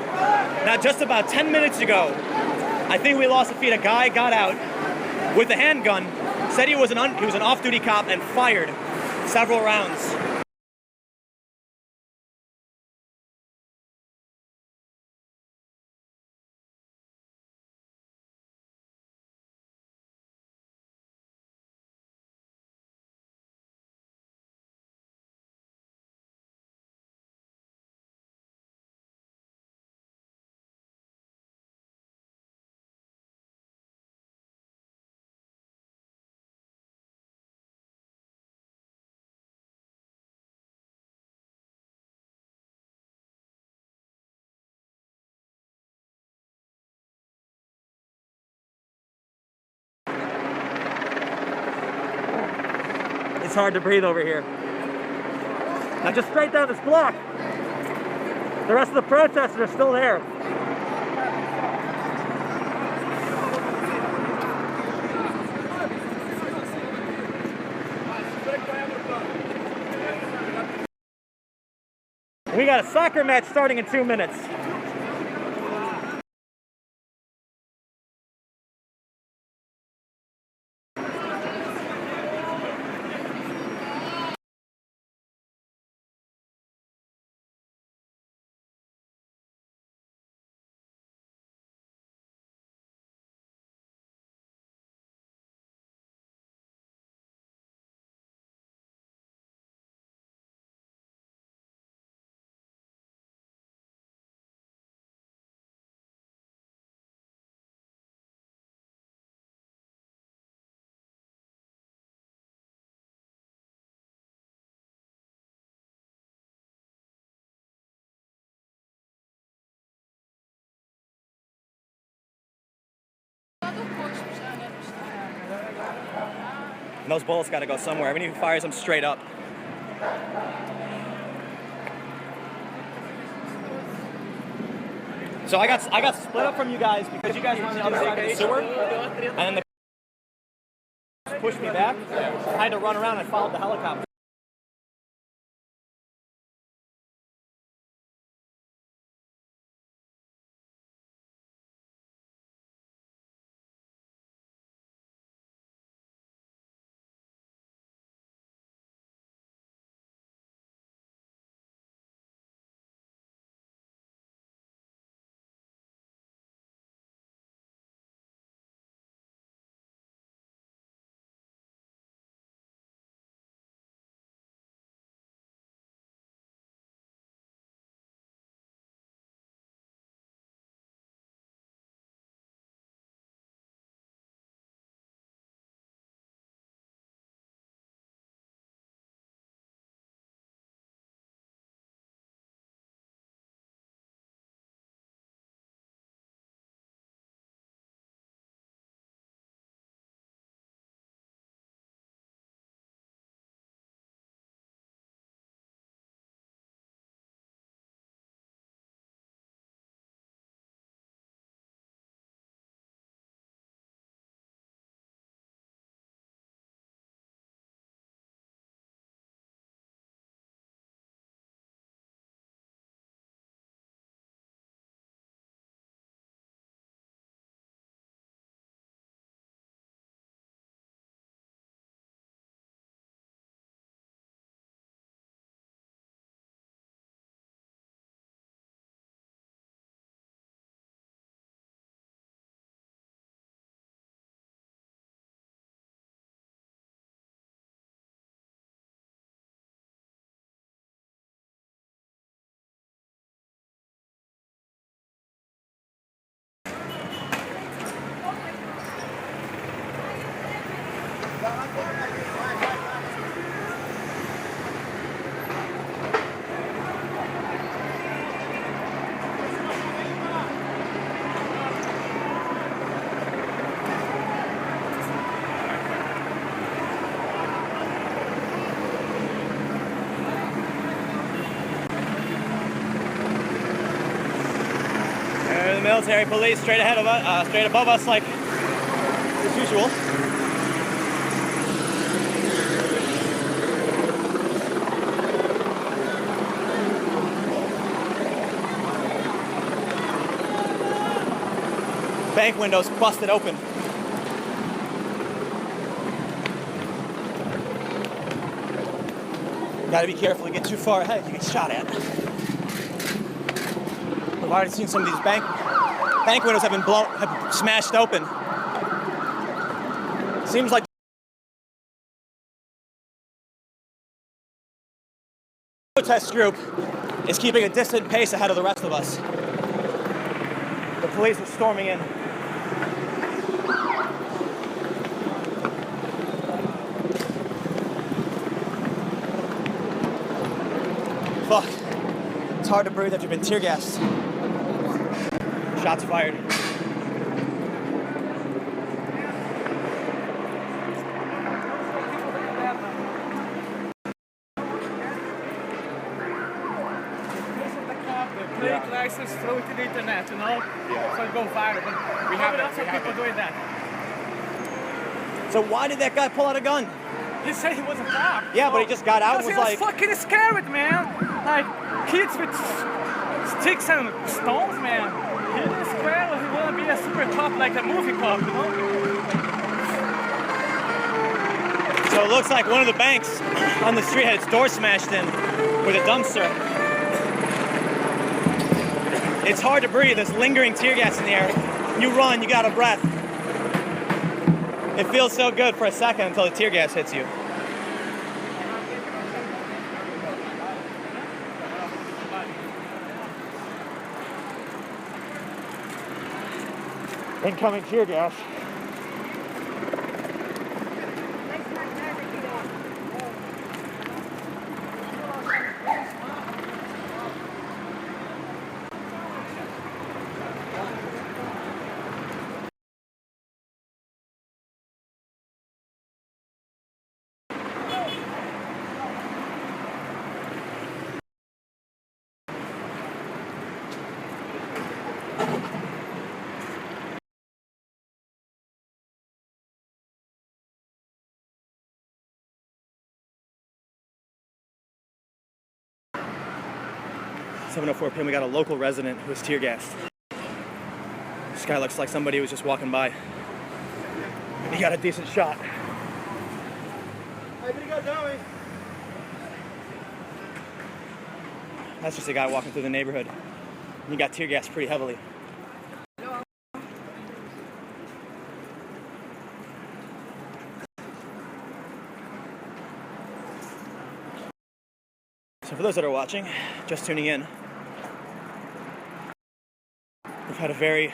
Now, just about 10 minutes ago, I think we lost the feed. A guy got out with a handgun, said he was an off-duty cop, and fired several rounds. It's hard to breathe over here. Now just straight down this block. The rest of the protesters are still there. We got a soccer match starting in 2 minutes. And those bullets got to go somewhere. We need to fire them straight up. So I got split up from you guys because you guys were on the other side of the sewer, and then the pushed me back. I had to run around and followed the helicopter. The military police straight ahead of us, straight above us, like as usual. Bank windows busted open. Gotta be careful, you get too far ahead, you get shot at. We've already seen some of these bank windows have smashed open. Seems like the protest group is keeping a distant pace ahead of the rest of us. The police are storming in. Fuck. It's hard to breathe after you've been tear gassed. Shots fired. license, throw it to the internet, you know? Yeah. So it go viral. But We have lots it, of we have people it. doing that. So why did that guy pull out a gun? He said he was a cop. Yeah, but he just got out and Because was he was like... fucking scared, man. Like, kids with sticks and stones, man. He was scared. He wanna be a super cop, like a movie cop, you know? So it looks like one of the banks on the street had its door smashed in with a dumpster. It's hard to breathe. There's lingering tear gas in the air. You run, you got a breath. It feels so good for a second until the tear gas hits you. Incoming tear gas. At 7:04 p.m. we got a local resident who was tear gassed. This guy looks like somebody who was just walking by. He got a decent shot. That's just a guy walking through the neighborhood. He got tear gassed pretty heavily. So for those that are watching, just tuning in, we've had a very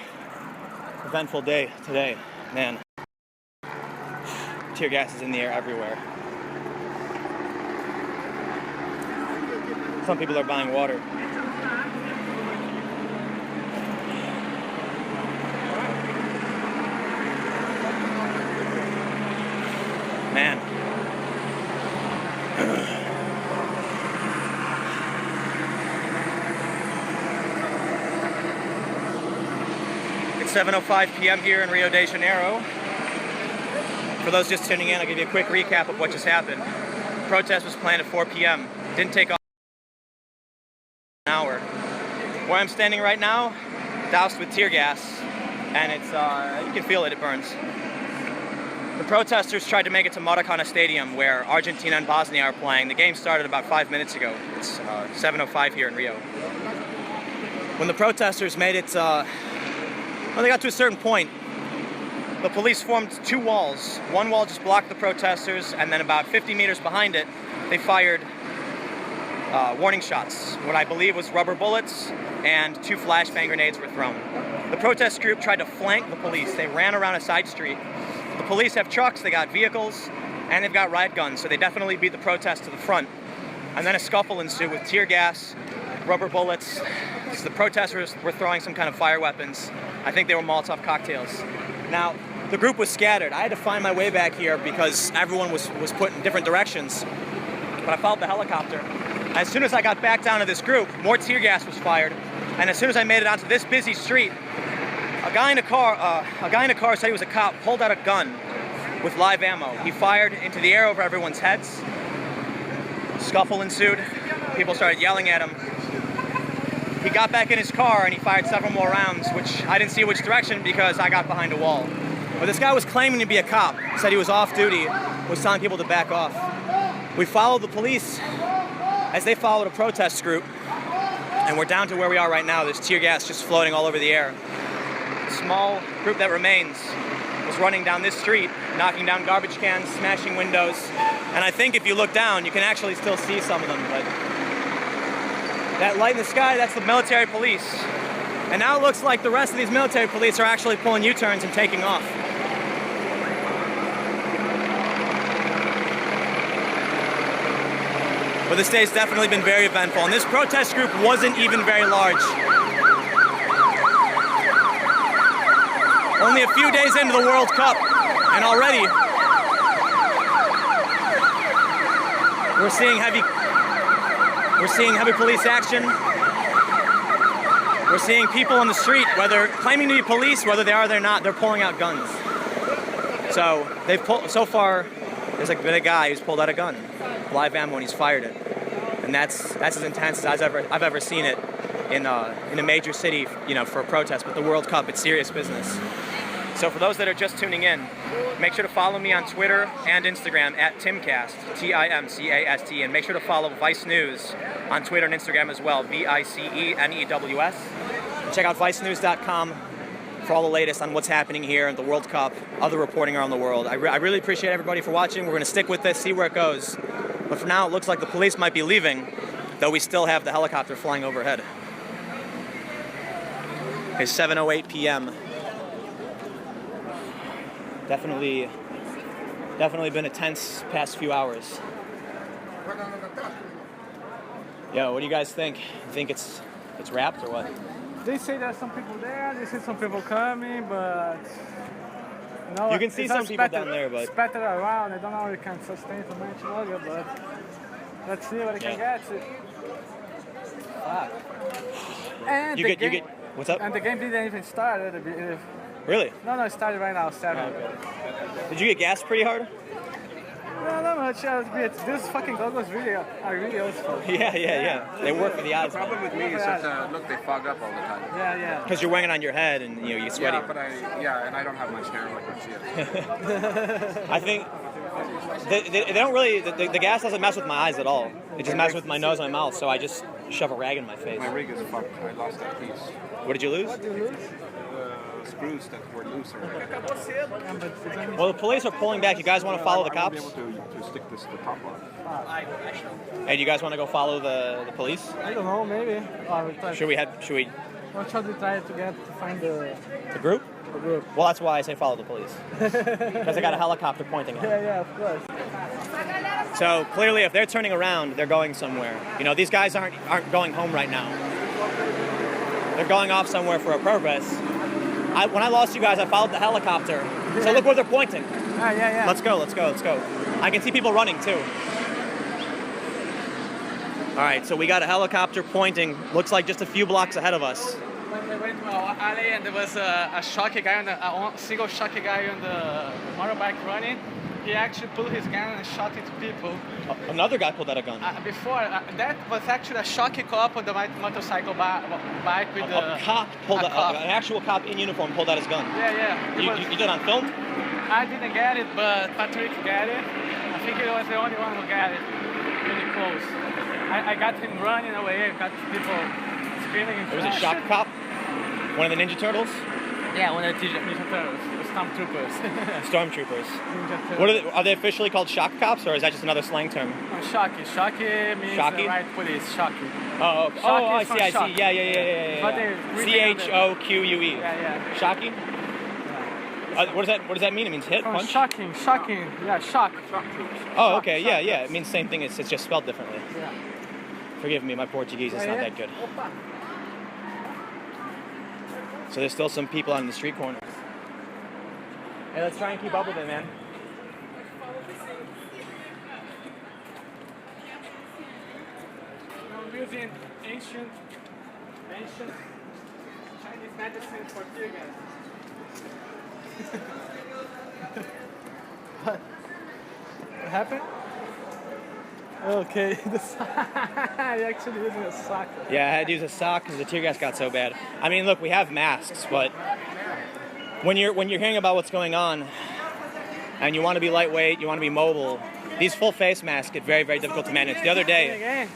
eventful day today. Man, tear gas is in the air everywhere. Some people are buying water. Man. It's 7:05 p.m. here in Rio de Janeiro. For those just tuning in, I'll give you a quick recap of what just happened. The protest was planned at 4 p.m. Didn't take off an hour. Where I'm standing right now, doused with tear gas, and it's you can feel it, it burns. The protesters tried to make it to Maracana Stadium, where Argentina and Bosnia are playing. The game started about 5 minutes ago. It's 7:05 here in Rio. When the protesters made it, when they got to a certain point, the police formed two walls. One wall just blocked the protesters, and then about 50 meters behind it, they fired warning shots. What I believe was rubber bullets, and 2 flashbang grenades were thrown. The protest group tried to flank the police. They ran around a side street. The police have trucks, they got vehicles, and they've got riot guns, so they definitely beat the protest to the front. And then a scuffle ensued with tear gas, rubber bullets. So the protesters were throwing some kind of fire weapons. I think they were Molotov cocktails. Now, the group was scattered. I had to find my way back here because everyone was put in different directions. But I followed the helicopter. As soon as I got back down to this group, more tear gas was fired. And as soon as I made it onto this busy street, a guy in a car said he was a cop, pulled out a gun with live ammo. He fired into the air over everyone's heads. Scuffle ensued. People started yelling at him. He got back in his car and he fired several more rounds, which I didn't see which direction because I got behind a wall. But this guy was claiming to be a cop, said he was off duty, was telling people to back off. We followed the police as they followed a protest group, and we're down to where we are right now. There's tear gas just floating all over the air. The small group that remains was running down this street, knocking down garbage cans, smashing windows, and I think if you look down, you can actually still see some of them, but that light in the sky, that's the military police. And now it looks like the rest of these military police are actually pulling U-turns and taking off. But this day's definitely been very eventful, and this protest group wasn't even very large. Only a few days into the World Cup, and already we're seeing heavy police action. we're seeing people on the street, whether claiming to be police, whether they are or they're not, they're pulling out guns. So they've pulled. So far, there's been a guy who's pulled out a gun, live ammo, and he's fired it. And that's as intense as I've ever seen it in a major city, for a protest. But the World Cup, it's serious business. So for those that are just tuning in, make sure to follow me on Twitter and Instagram at Timcast, Timcast, and make sure to follow Vice News on Twitter and Instagram as well, VICENEWS. And check out vicenews.com for all the latest on what's happening here at the World Cup, other reporting around the world. I really appreciate everybody for watching. We're going to stick with this, see where it goes. But for now, it looks like the police might be leaving, though we still have the helicopter flying overhead. It's 7:08 p.m. Definitely been a tense past few hours. Yo, what do you guys think? You think it's wrapped or what? They say there's some people there, they see some people coming, but you can see some people down there, but scattered around. I don't know if it can sustain for much longer, but let's see what it can get. And you get what's up? And the game didn't even start. Really? No, it started right now, 7. Okay. Did you get gassed pretty hard? No, not much. This fucking goggles are really useful. Yeah. They work for the eyes. The problem with me is that look, they fog up all the time. Yeah. Because you're wearing it on your head and you get sweaty. Yeah, but and I don't have much hair like you see it. I think they don't really. The gas doesn't mess with my eyes at all. It just messes with my nose and my mouth. So I just shove a rag in my face. My rig is fucked. I lost that piece. What did you lose? What did you lose? Screws that were loose already. Well, the police are pulling back. You guys want to follow the cops? I won't be able to stick the top on. Hey, do you guys want to go follow the police? I don't know, maybe. Should we? What should we try to find the group? The group. Well, that's why I say follow the police. Because they got a helicopter pointing at them. Yeah, of course. So clearly, if they're turning around, they're going somewhere. These guys aren't going home right now. They're going off somewhere for a purpose. When I lost you guys, I followed the helicopter. So look where they're pointing. Yeah. Let's go. I can see people running too. All right, so we got a helicopter pointing. Looks like just a few blocks ahead of us. When we went to our alley and there was a shocky guy, a single shocky guy on the motorbike running, he actually pulled his gun and shot into people. Another guy pulled out a gun. That was actually a shocky cop on the motorcycle bike with an actual cop in uniform pulled out his gun. Yeah. You did it on film? I didn't get it, but Patrick got it. I think he was the only one who got it. Really close. I got him running away. I got people screaming. It was a shock cop? One of the Ninja Turtles? Yeah, one of the Ninja Turtles. Stormtroopers. Stormtroopers. Are they officially called shock cops, or is that just another slang term? Shocky. Shocky means Shocky? Right police. Shocky. Oh, I see. Yeah. CHOQUE. Yeah. Shocky? What does that mean? It means hit, punch? Shocking. Yeah, shock. Oh, okay. Yeah. It means same thing. It's just spelled differently. Yeah. Forgive me, my Portuguese is not that good. So there's still some people on the street corners. Hey, let's try and keep up with it, man. I'm using ancient Chinese medicine for tear gas. What happened? Okay, I actually using a sock. Yeah, I had to use a sock because the tear gas got so bad. I mean, look, we have masks, but when you're hearing about what's going on, and you want to be lightweight, you want to be mobile, these full face masks get very, very difficult to manage. The other day,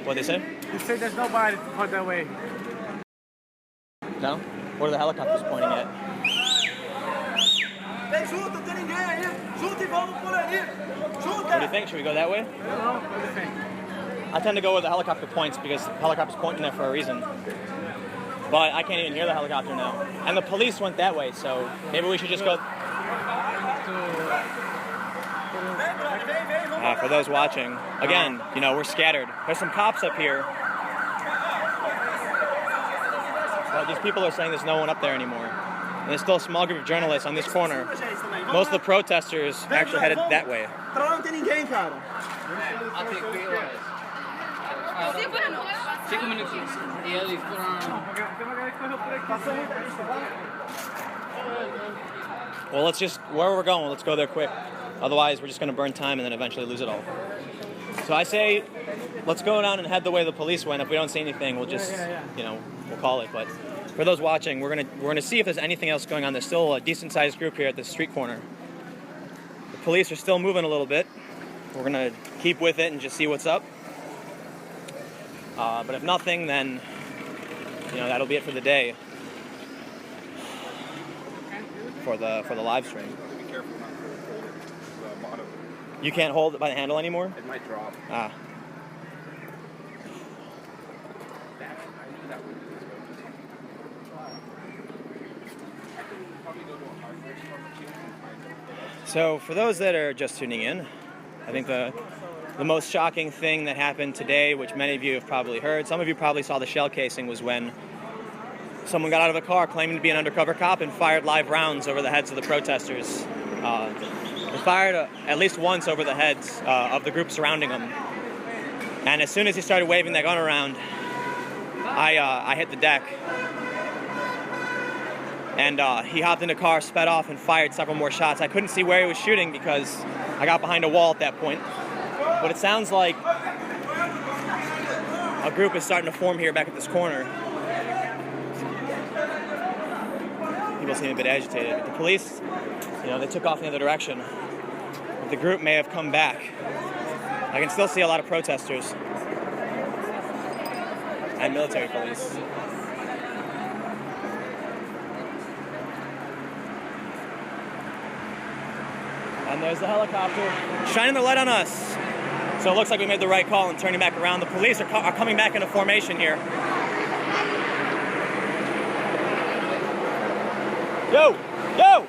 what they say? They say there's nobody for that way. No? What are the helicopters pointing at? Vem junto, não tem ninguém aí. Junta e vamos por ali. Junta! What do you think? Should we go that way? No, what do you think? I tend to go where the helicopter points because the helicopter's pointing there for a reason. But I can't even hear the helicopter now. And the police went that way, so maybe we should just go... For those watching, again, we're scattered. There's some cops up here. But these people are saying there's no one up there anymore. And there's still a small group of journalists on this corner. Most of the protesters actually headed that way. Pra lá não tem ninguém, cara. 5 minutinhos. E eles foram. Well, let's just, where we're going, let's go there quick. Otherwise, we're just going to burn time and then eventually lose it all. So I say, let's go down and head the way the police went. If we don't see anything, we'll just, you know, we'll call it. But for those watching, we're gonna see if there's anything else going on. There's still a decent-sized group here at this street corner. The police are still moving a little bit. We're gonna keep with it and just see what's up. But if nothing, then, you know, that'll be it for the day. For the live stream. Be careful not to hold the bottom. You can't hold it by the handle anymore? It might drop. Ah. So for those that are just tuning in, I think the most shocking thing that happened today, which many of you have probably heard, some of you probably saw the shell casing, was when someone got out of a car claiming to be an undercover cop and fired live rounds over the heads of the protesters. They fired at least once over the heads of the group surrounding him. And as soon as he started waving that gun around, I hit the deck. And he hopped in the car, sped off, and fired several more shots. I couldn't see where he was shooting because I got behind a wall at that point. But it sounds like a group is starting to form here back at this corner. People seem a bit agitated. But the police, you know, they took off in the other direction. But the group may have come back. I can still see a lot of protesters and military police. And there's the helicopter shining the light on us. So it looks like we made the right call in turning back around. The police are coming back into formation here. Yo! Yo!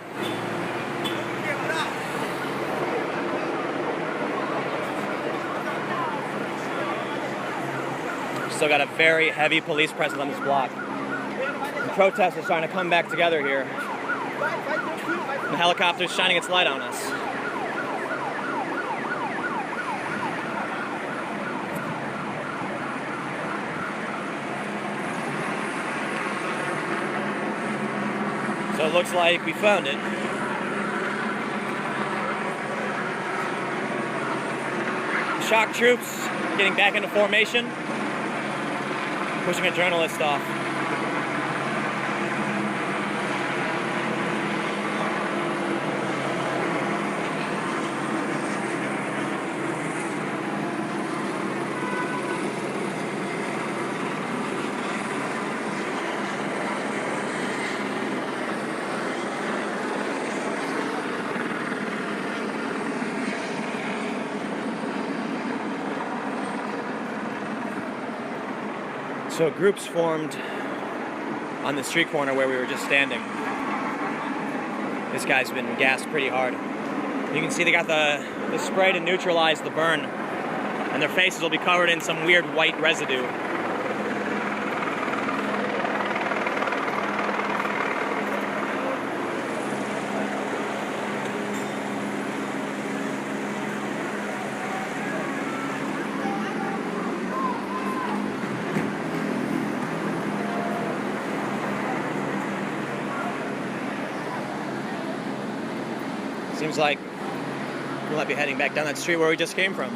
Still got a very heavy police presence on this block. The protests are starting to come back together here. The helicopter's shining its light on us. So it looks like we found it. Shock troops getting back into formation, pushing a journalist off. So groups formed on the street corner where we were just standing. This guy's been gassed pretty hard. You can see they got the spray to neutralize the burn, and their faces will be covered in some weird white residue. Seems like we might be heading back down that street where we just came from.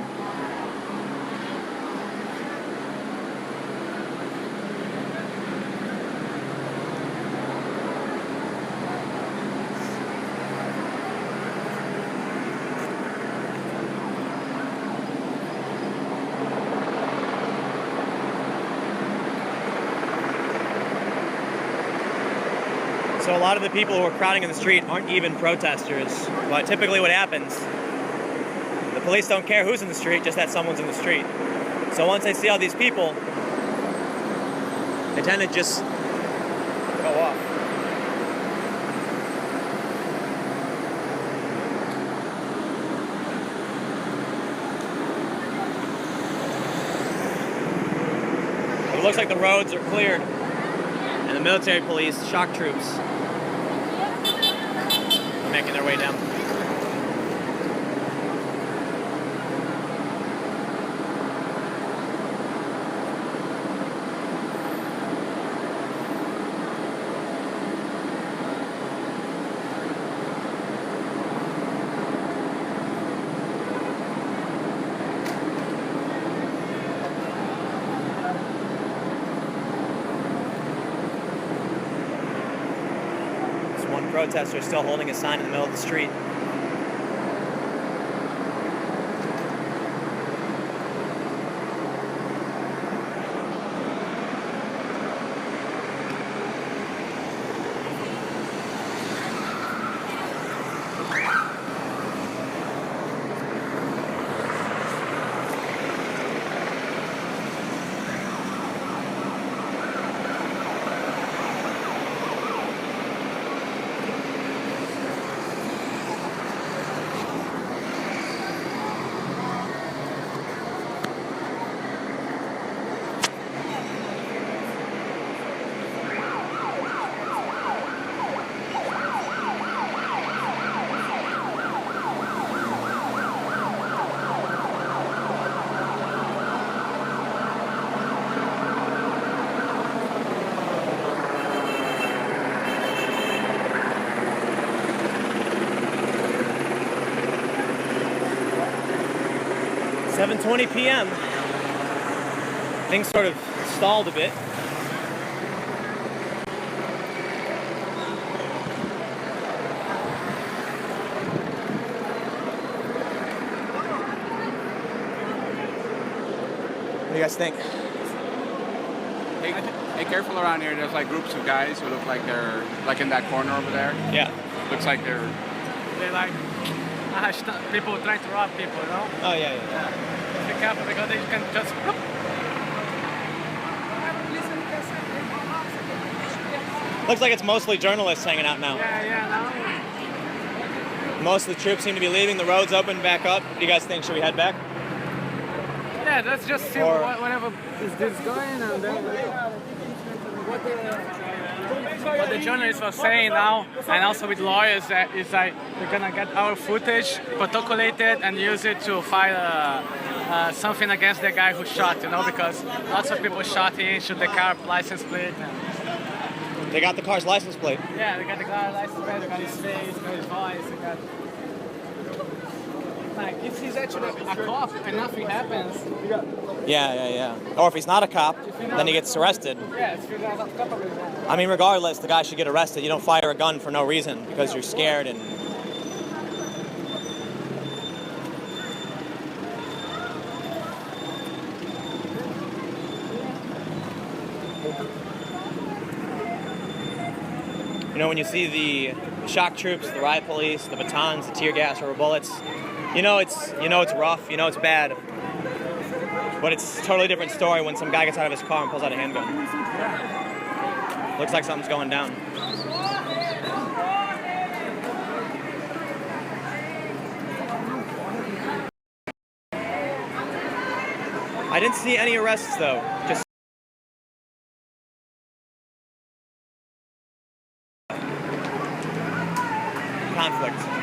So a lot of the people who are crowding in the street aren't even protesters. But typically what happens, the police don't care who's in the street, just that someone's in the street. So once they see all these people, they tend to just go off. It looks like the roads are cleared, and the military police, shock troops, are making their way down. protester still holding a sign in the middle of the street. "7:20 p.m. Things sort of stalled a bit. What do you guys think? Hey, careful around here. There's like groups of guys who look like they're like in that corner over there. Yeah. Looks like they're. They like people trying to rob people, you know? Oh, yeah. Be careful because they can just. Looks like it's mostly journalists hanging out now. Yeah, Most of the troops seem to be leaving. The road's open back up. What do you guys think? Should we head back? yeah. Let's just see Or- whatever is this going and then what the journalists were saying now, and also with lawyers, that is like we're gonna get our footage, protocolated, and use it to file something against the guy who shot, you know, because lots of people shot him, shoot the car license plate. They got the car's license plate. Yeah, they got the car license plate, they got his face, they got his voice, they got. Like, if he's actually a cop and nothing happens, Yeah. Or if he's not a cop, then he gets arrested. yeah, it's because a cop of it. I mean, regardless, the guy should get arrested. You don't fire a gun for no reason because you're scared and... You know, when you see the shock troops, the riot police, the batons, the tear gas, rubber bullets, you know it's rough, you know it's bad. But it's a totally different story when some guy gets out of his car and pulls out a handgun. Looks like something's going down. I didn't see any arrests though. Just conflict.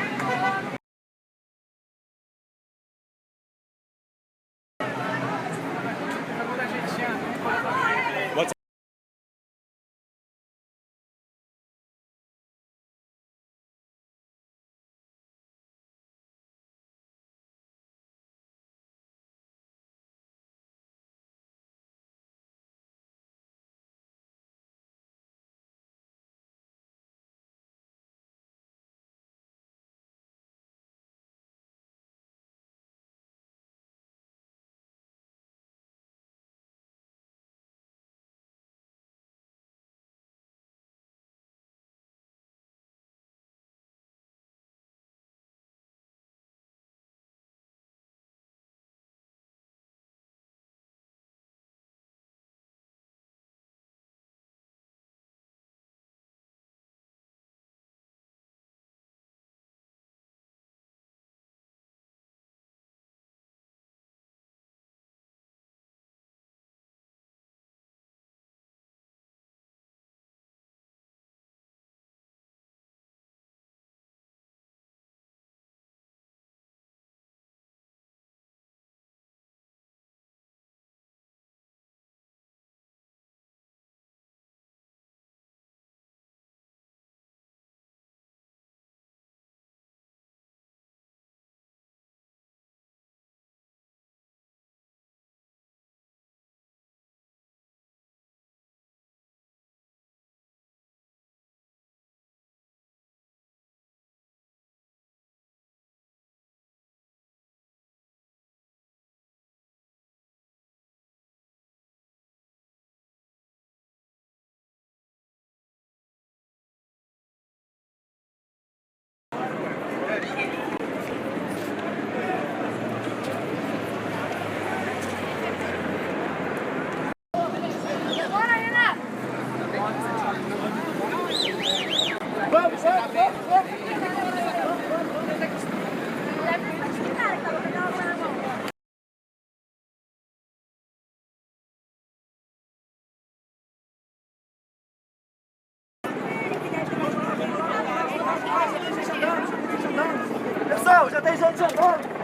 Pessoal, já tem gente andando.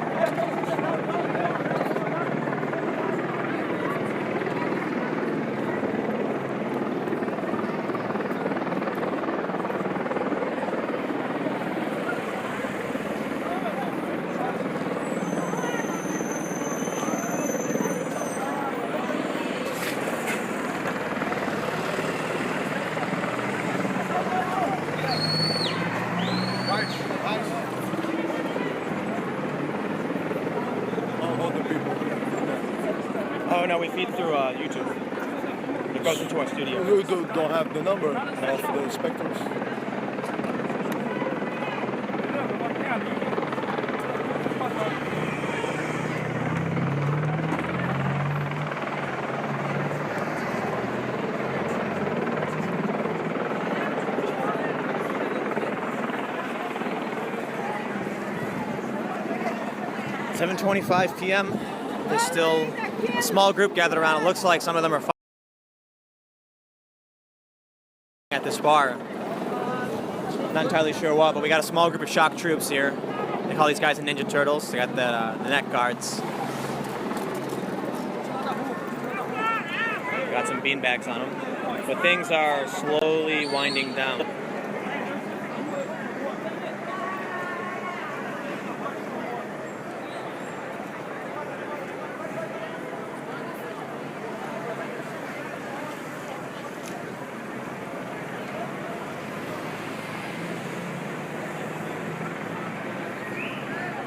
Oh no, we feed through YouTube. It goes into our studio. You don't have the number of the inspectors. It's 7:25 p.m. There's still a small group gathered around. It looks like some of them are at this bar. Not entirely sure what, but we got a small group of shock troops here. They call these guys the Ninja Turtles. They got the neck guards. Got some beanbags on them. But things are slowly winding down.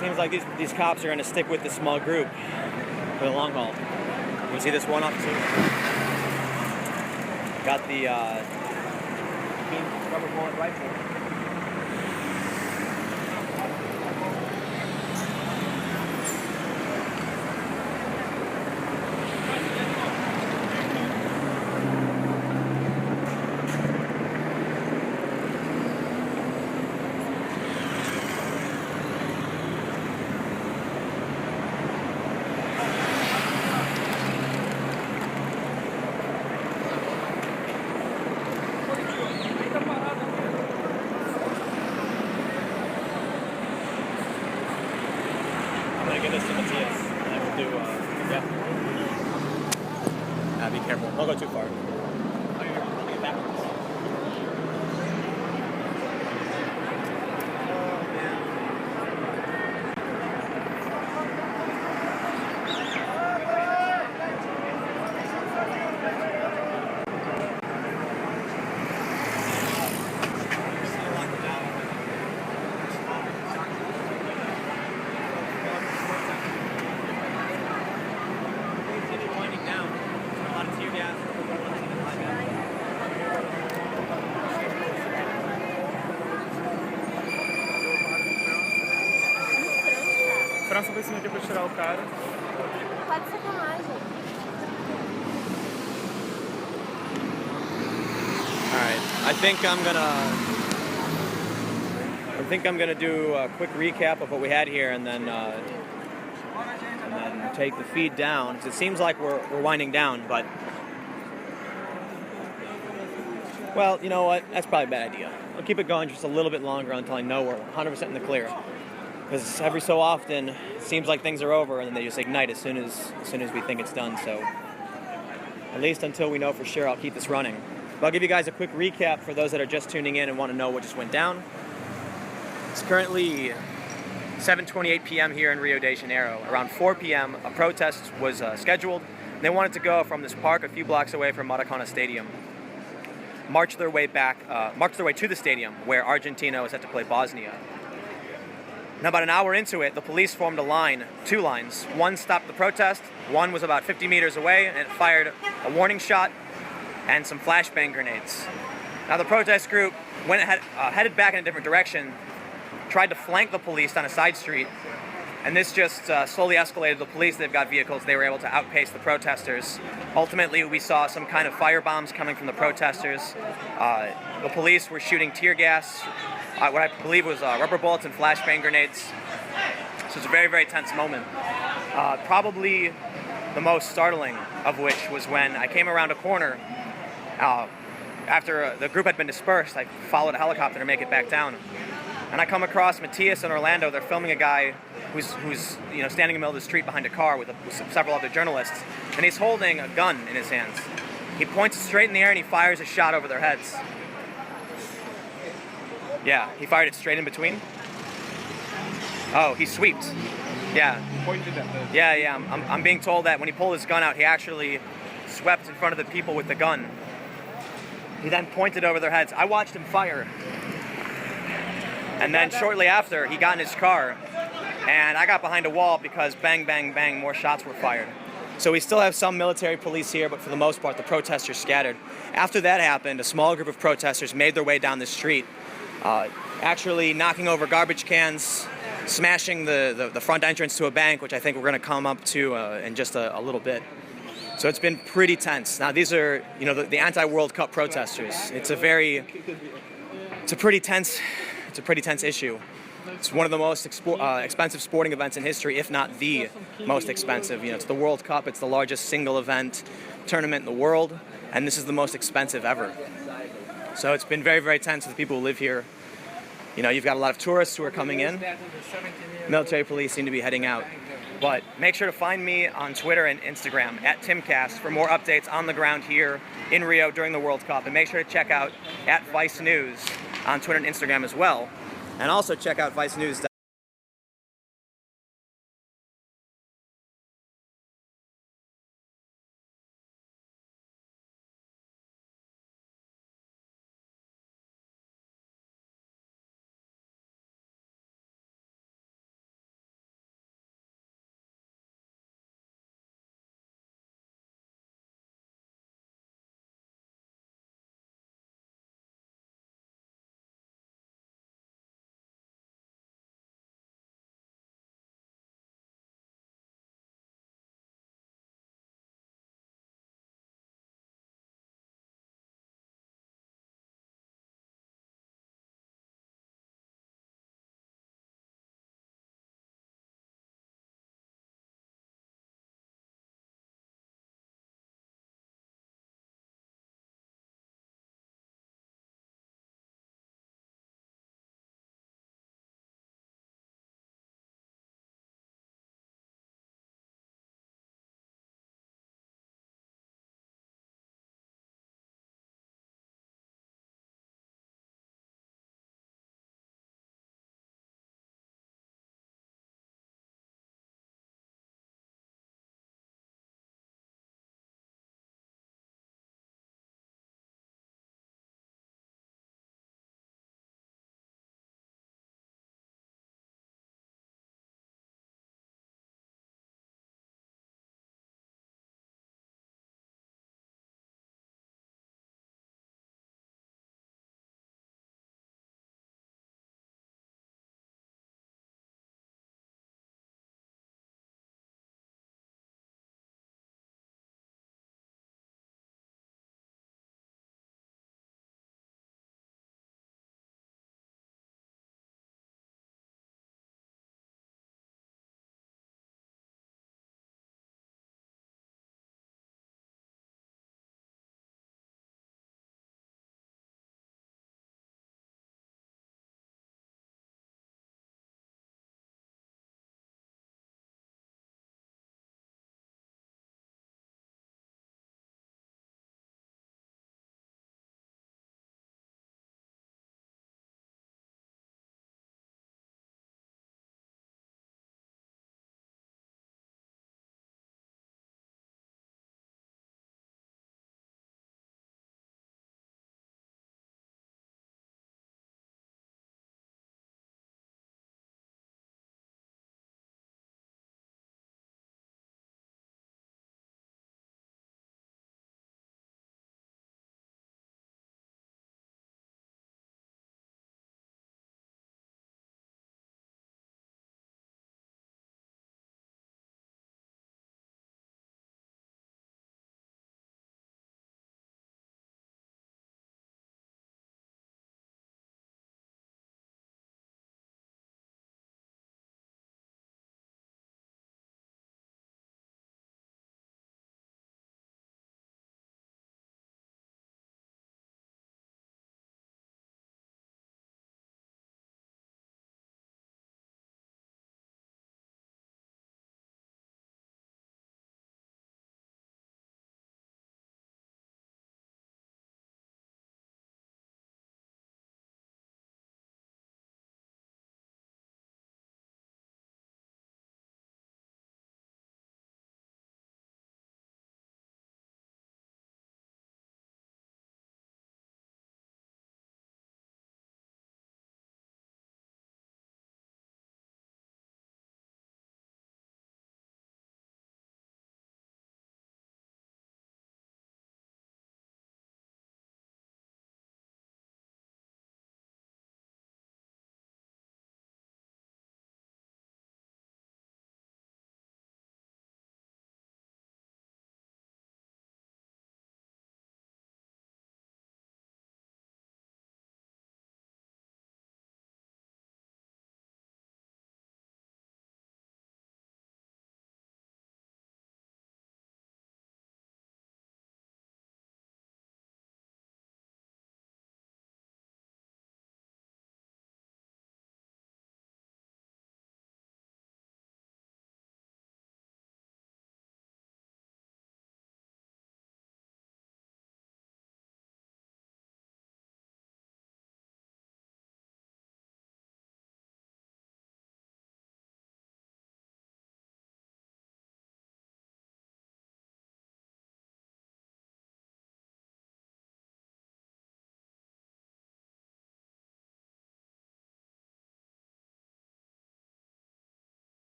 Seems like these cops are going to stick with the small group for the long haul. You see this one officer? Got the rubber bullet rifle. Get this to Matthias, and we'll do, be careful. Don't go too far. França vai cima aqui pra tirar o cara. Tá de sacanagem. Alright, I think I'm gonna do a quick recap of what we had here and then take the feed down. 'Cause it seems like we're winding down, but well, you know what? That's probably a bad idea. I'll keep it going just a little bit longer until I know we're 100% in the clear. Because every so often, it seems like things are over and then they just ignite as soon as we think it's done. So at least until we know for sure, I'll keep this running. But I'll give you guys a quick recap for those that are just tuning in and want to know what just went down. It's currently 7:28 p.m. here in Rio de Janeiro. Around 4 p.m., a protest was scheduled. They wanted to go from this park a few blocks away from Maracana Stadium, march their way to the stadium where Argentina was set to play Bosnia. Now, about an hour into it, the police formed two lines. One stopped the protest, one was about 50 meters away, and it fired a warning shot and some flashbang grenades. Now, the protest group headed back in a different direction, tried to flank the police down a side street, and this just slowly escalated. The police, they've got vehicles, they were able to outpace the protesters. Ultimately, we saw some kind of firebombs coming from the protesters. The police were shooting tear gas, what I believe was rubber bullets and flashbang grenades. So it's a very, very tense moment. Probably the most startling of which was when I came around a corner. After the group had been dispersed, I followed a helicopter to make it back down. and I come across Matthias and Orlando. They're filming a guy who's standing in the middle of the street behind a car with several other journalists, and he's holding a gun in his hands. He points it straight in the air and he fires a shot over their heads. Yeah, he fired it straight in between. Oh, he sweeped. Yeah. Yeah. I'm being told that when he pulled his gun out, he actually swept in front of the people with the gun. He then pointed over their heads. I watched him fire. And then shortly after, he got in his car, and I got behind a wall because bang, bang, bang, more shots were fired. So we still have some military police here, but for the most part, the protesters scattered. After that happened, a small group of protesters made their way down the street, actually knocking over garbage cans, smashing the front entrance to a bank, which I think we're going to come up to in just a little bit. So it's been pretty tense. Now these are, the anti-World Cup protesters. It's a pretty tense issue. It's one of the most expensive sporting events in history, if not the most expensive. It's the World Cup. It's the largest single event tournament in the world, and this is the most expensive ever. So it's been very, very tense for the people who live here. You've got a lot of tourists who are coming in. Military police seem to be heading out. But make sure to find me on Twitter and Instagram @TimCast for more updates on the ground here in Rio during the World Cup. And make sure to check out @Vice News on Twitter and Instagram as well. And also check out vicenews.com.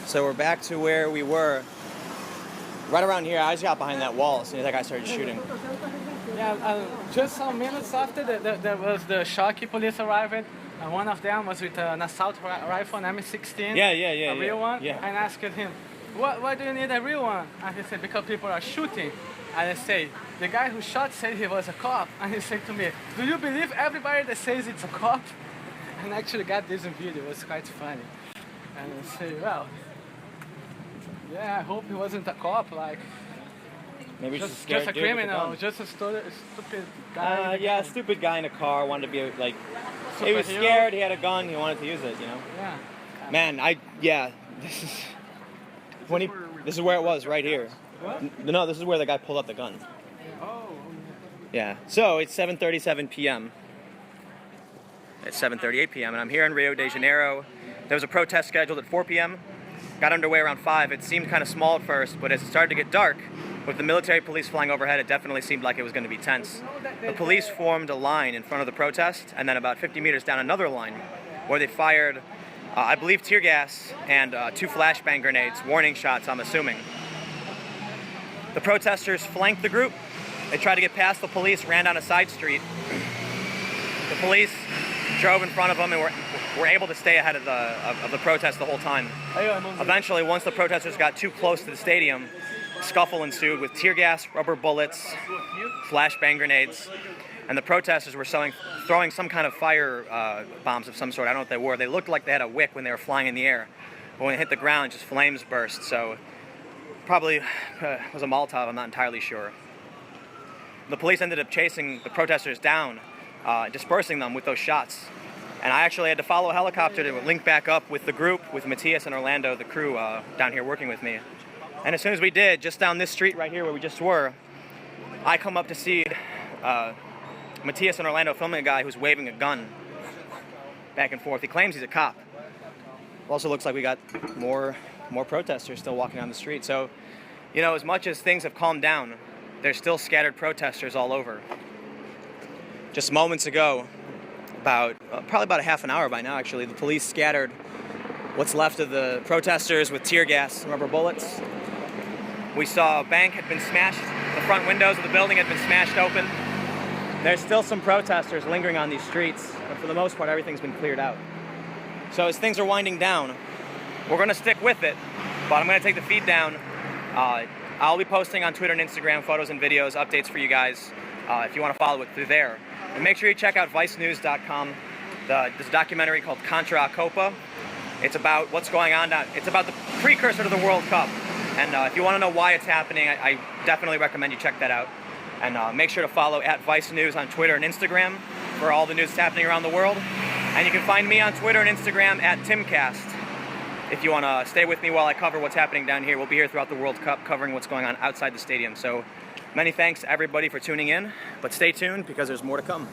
So we're back to where we were. Right around here, I just got behind that wall as soon as that guy started shooting. Yeah, just some minutes after there was the Shocky police arriving. One of them was with an assault rifle, an M16. Yeah. A real one. Yeah. And I asked him, why do you need a real one? And he said, because people are shooting. And I say, the guy who shot said he was a cop. And he said to me, do you believe everybody that says it's a cop? And I actually got this in video. It was quite funny. And I say, well, yeah, I hope he wasn't a cop. Like, Maybe just scared a dude with the criminal, gun. just a stupid guy. Yeah, a stupid guy in a car wanted to be like. He was Superhero. scared. He had a gun. He wanted to use it. You know. Yeah. Man, this is this is where it was right here. No, this is where the guy pulled up the gun. Oh. Yeah. So it's 7:37 p.m. It's 7:38 p.m. and I'm here in Rio de Janeiro. There was a protest scheduled at 4 p.m. Got underway around 5. It seemed kind of small at first, but as it started to get dark, with the military police flying overhead, it definitely seemed like it was going to be tense. The police formed a line in front of the protest, and then about 50 meters down another line, where they fired, I believe, tear gas and 2 flashbang grenades, warning shots, I'm assuming. The protesters flanked the group. They tried to get past the police, ran down a side street. The police drove in front of them and were able to stay ahead of the protest the whole time. Eventually, once the protesters got too close to the stadium, a scuffle ensued with tear gas, rubber bullets, flashbang grenades, and the protesters were throwing some kind of fire bombs of some sort. I don't know what they were. They looked like they had a wick when they were flying in the air, but when they hit the ground, just flames burst. So probably was a Molotov, I'm not entirely sure. The police ended up chasing the protesters down, dispersing them with those shots. And I actually had to follow a helicopter to link back up with the group, with Matthias and Orlando, the crew down here working with me. And as soon as we did, just down this street right here where we just were, I come up to see Matthias and Orlando filming a guy who's waving a gun back and forth. He claims he's a cop. Also looks like we got more protesters still walking on the street. So, you know, as much as things have calmed down, there's still scattered protesters all over. Just moments ago, probably about a half an hour by now actually, the police scattered what's left of the protesters with tear gas and rubber bullets. We saw a bank had been smashed, the front windows of the building had been smashed open. There's still some protesters lingering on these streets, but for the most part everything's been cleared out. So as things are winding down, we're going to stick with it, but I'm going to take the feed down. I'll be posting on Twitter and Instagram photos and videos, updates for you guys if you want to follow it through there. And make sure you check out vicenews.com. There's a documentary called Contra a Copa. It's about what's going on down. It's about the precursor to the World Cup. And if you want to know why it's happening, I definitely recommend you check that out. And make sure to follow at Vice News on Twitter and Instagram for all the news that's happening around the world. And you can find me on Twitter and Instagram at Timcast. If you want to stay with me while I cover what's happening down here, we'll be here throughout the World Cup covering what's going on outside the stadium. So many thanks to everybody for tuning in, but stay tuned because there's more to come.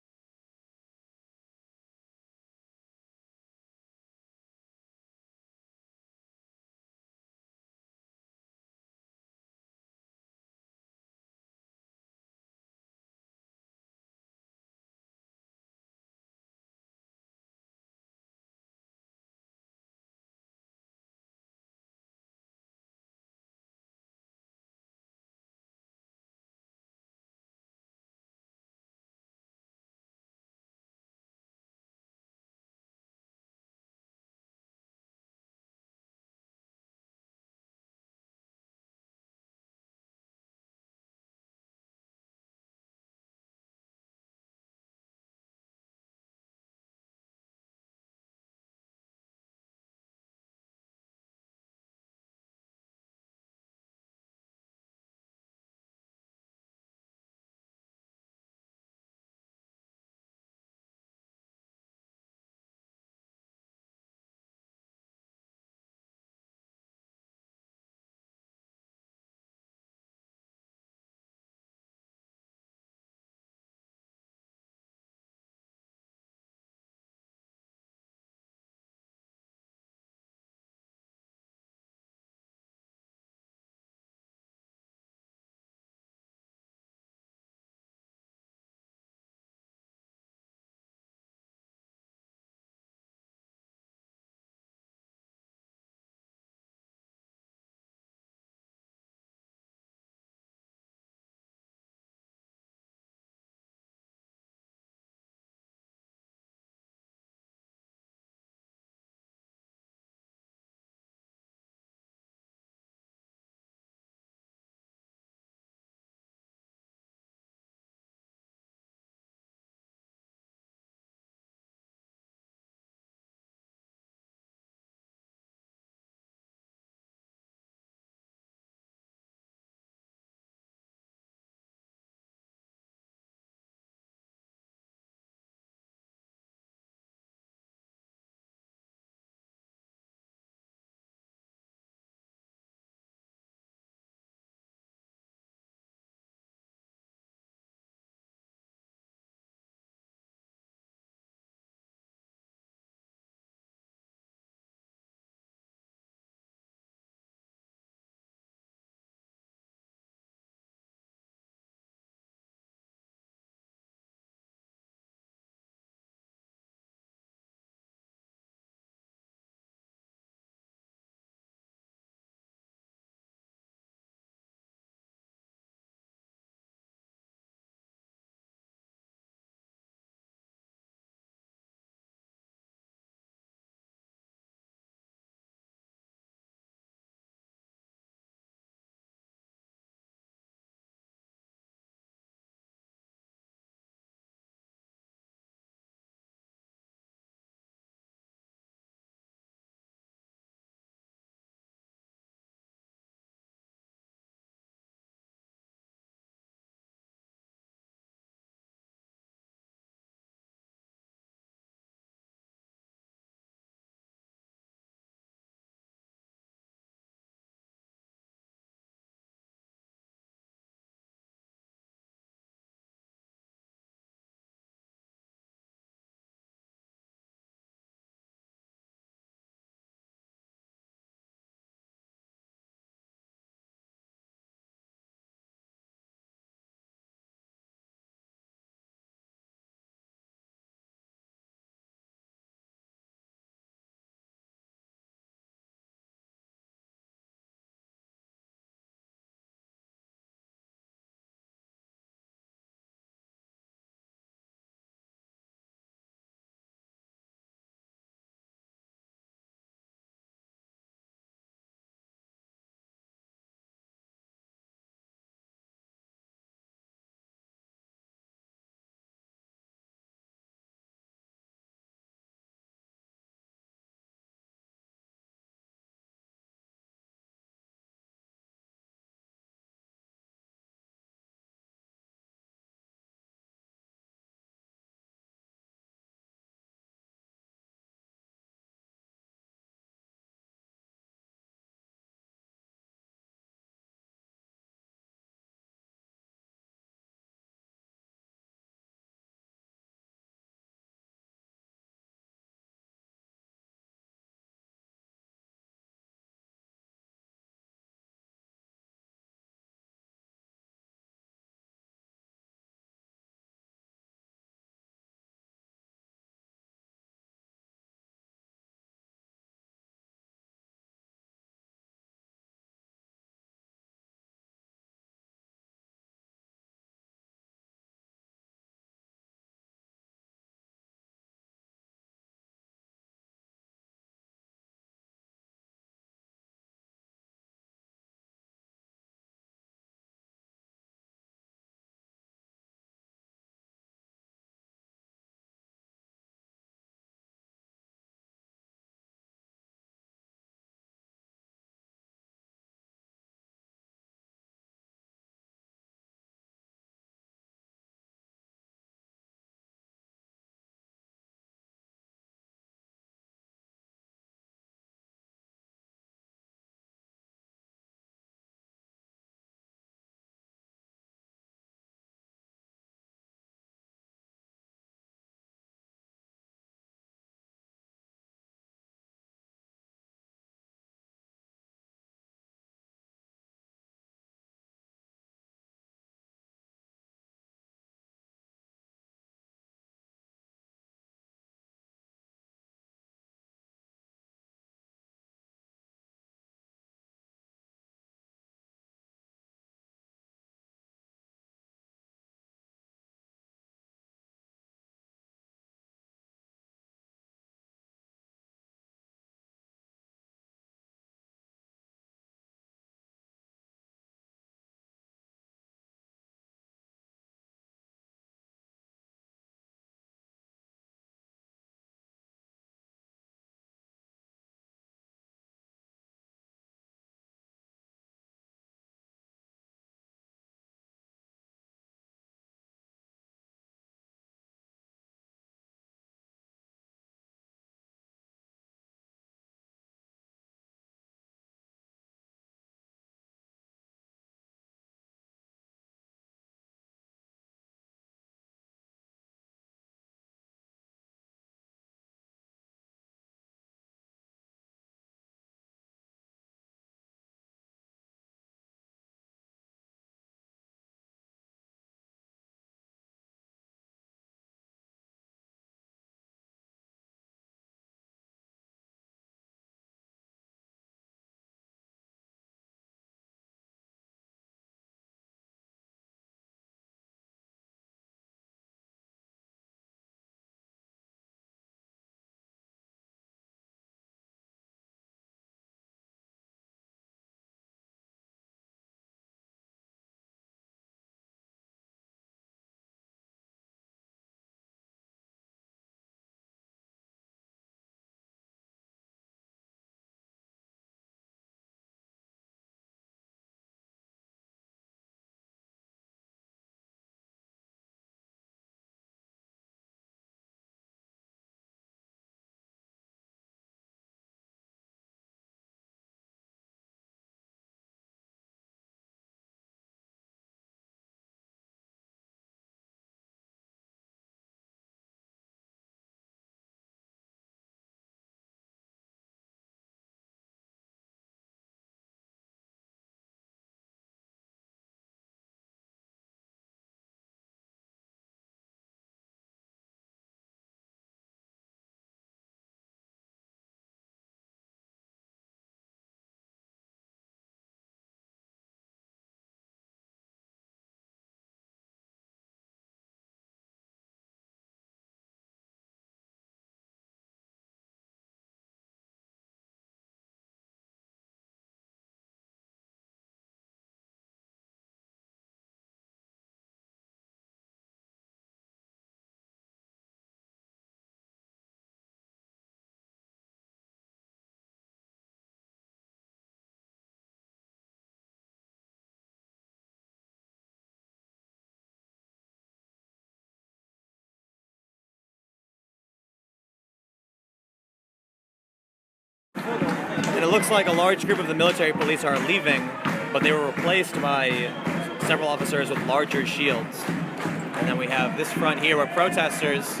And it looks like a large group of the military police are leaving, but they were replaced by several officers with larger shields. And then we have this front here where protesters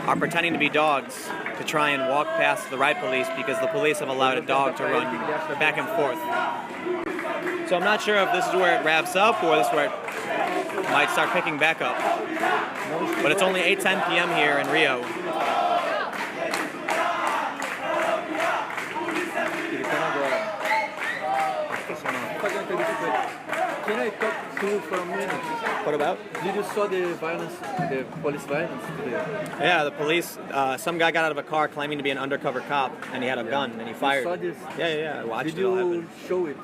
are pretending to be dogs to try and walk past the riot police because the police have allowed a dog to run back and forth. So I'm not sure if this is where it wraps up or this is where it might start picking back up. But it's only 8:10 p.m. here in Rio. Can I talk to you for a minute? What about? Did you saw the violence, the police violence today? Yeah, the police, some guy got out of a car claiming to be an undercover cop, and he had a gun, and he fired. You saw this? Yeah, I watched Did it all you happen. show it?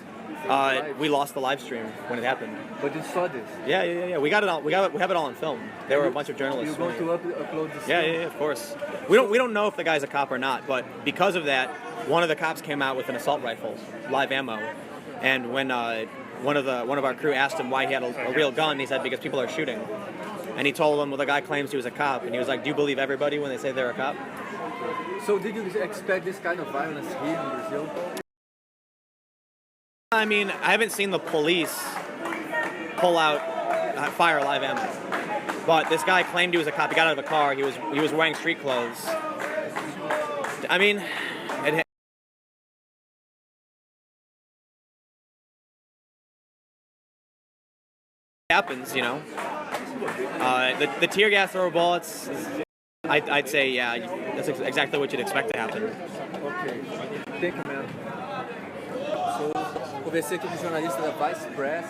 We lost the live stream when it happened. But you saw this? Yeah. We got it all. We have it all on film. There were a bunch of journalists. You're going to upload this? Yeah, of course. We don't know if the guy's a cop or not, but because of that, one of the cops came out with an assault rifle, live ammo, and when one of our crew asked him why he had a real gun, he said because people are shooting, and he told them, well, the guy claims he was a cop, and he was like, do you believe everybody when they say they're a cop? So did you expect this kind of violence here in Brazil? I mean, I haven't seen the police fire live ammo, but this guy claimed he was a cop. He got out of a car. He was wearing street clothes. I mean, it happens, you know. The tear gas or bullets, I'd say, yeah, that's exactly what you'd expect to happen. Okay, thank you, man. So, conversei aqui com o jornalista da Vice Press,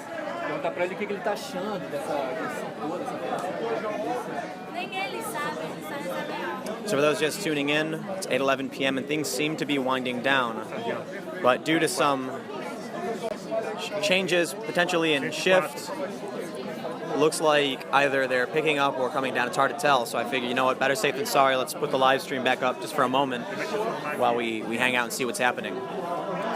perguntar pra ele o que ele tá achando dessa agressão toda, dessa violência. Nem ele sabe, ele só recebe. So for those just tuning in, it's 8:11 p.m. and things seem to be winding down, but due to some changes potentially in shift, looks like either they're picking up or coming down. It's hard to tell, so I figure, you know what, better safe than sorry. Let's put the live stream back up just for a moment while we hang out and see what's happening.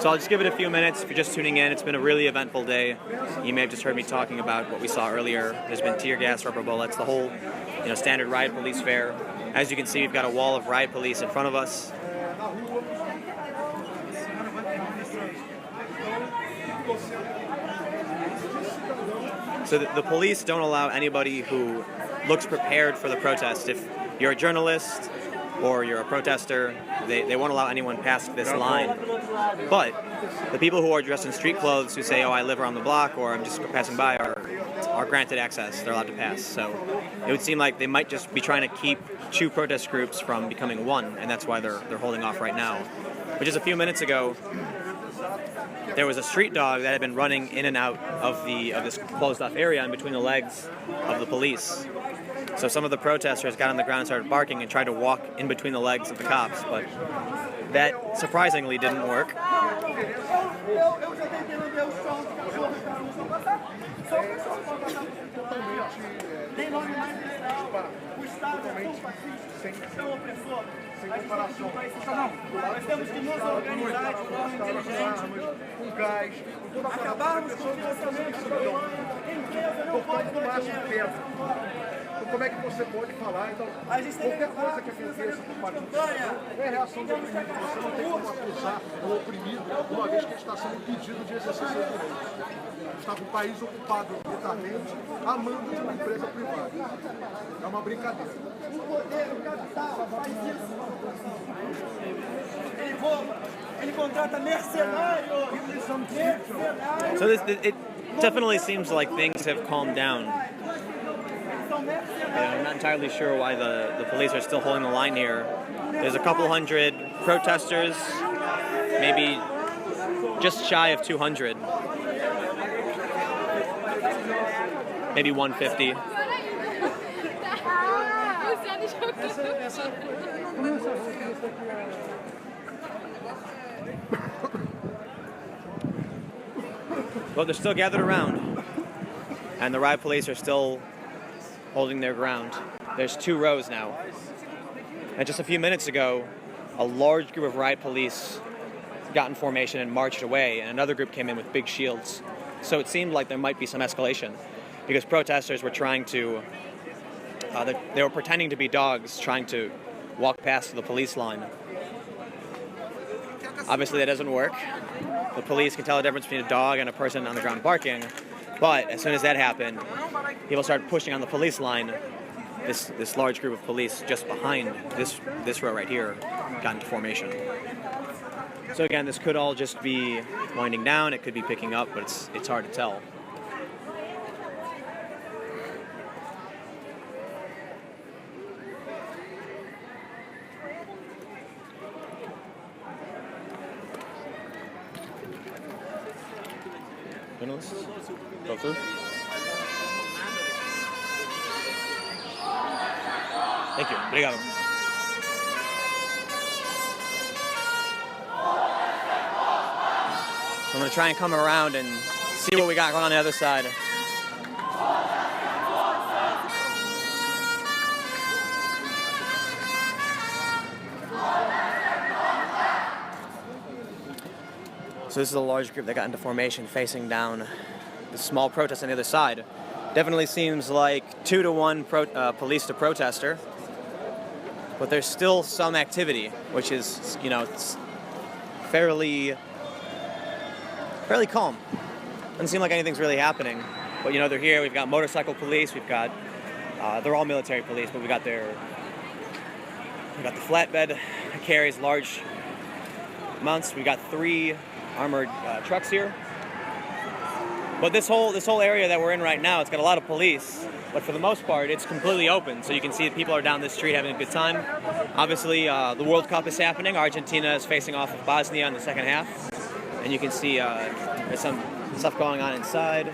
So I'll just give it a few minutes. If you're just tuning in, it's been a really eventful day. You may have just heard me talking about what we saw earlier. There's been tear gas, rubber bullets, the whole, standard riot police fare. As you can see, we've got a wall of riot police in front of us. So the police don't allow anybody who looks prepared for the protest. If you're a journalist or you're a protester, they won't allow anyone past this line. But the people who are dressed in street clothes who say, oh, I live around the block or I'm just passing by are granted access. They're allowed to pass. So it would seem like they might just be trying to keep two protest groups from becoming one, and that's why they're holding off right now. But just a few minutes ago, there was a street dog that had been running in and out of this closed-off area in between the legs of the police. So some of the protesters got on the ground and started barking and tried to walk in between the legs of the cops, but that surprisingly didn't work. Acabarmos com o financiamento empresa não pode mais peso. Então, como é que você pode falar? Então, qualquer coisa que aconteça por parte do cidadão é reação do oprimido. Você não tem como acusar o oprimido, uma vez que ele está sendo impedido de exercer seus direitos. Está com o país ocupado militarmente, a mando de uma empresa privada. É uma brincadeira. O poder, o capital, faz isso. Ele rouba, ele contrata mercenários. So it definitely seems like things have calmed down. I'm not entirely sure why the police are still holding the line here. There's a couple hundred protesters, maybe just shy of 200. Maybe 150. Well, they're still gathered around, and the riot police are still holding their ground. There's two rows now. And just a few minutes ago, a large group of riot police got in formation and marched away, and another group came in with big shields. So it seemed like there might be some escalation, because protesters were trying to, they were pretending to be dogs, trying to walk past the police line. Obviously that doesn't work. The police can tell the difference between a dog and a person on the ground barking. But as soon as that happened, people started pushing on the police line. This large group of police just behind this row right here got into formation. So again, this could all just be winding down. It could be picking up, but it's hard to tell. Journalists? Go through. Thank you. Obrigado. I'm going to try and come around and see what we got going on the other side. So this is a large group that got into formation facing down the small protest on the other side. Definitely seems like 2-to-1 police to protester. But there's still some activity, which is, it's fairly calm. Doesn't seem like anything's really happening. But, they're here. We've got motorcycle police. We've got, they're all military police, but we got the flatbed that carries large amounts. We got 3 armored trucks here. But this whole area that we're in right now, it's got a lot of police. But for the most part, it's completely open. So you can see that people are down this street having a good time. Obviously, the World Cup is happening. Argentina is facing off with Bosnia in the second half. And you can see there's some stuff going on inside.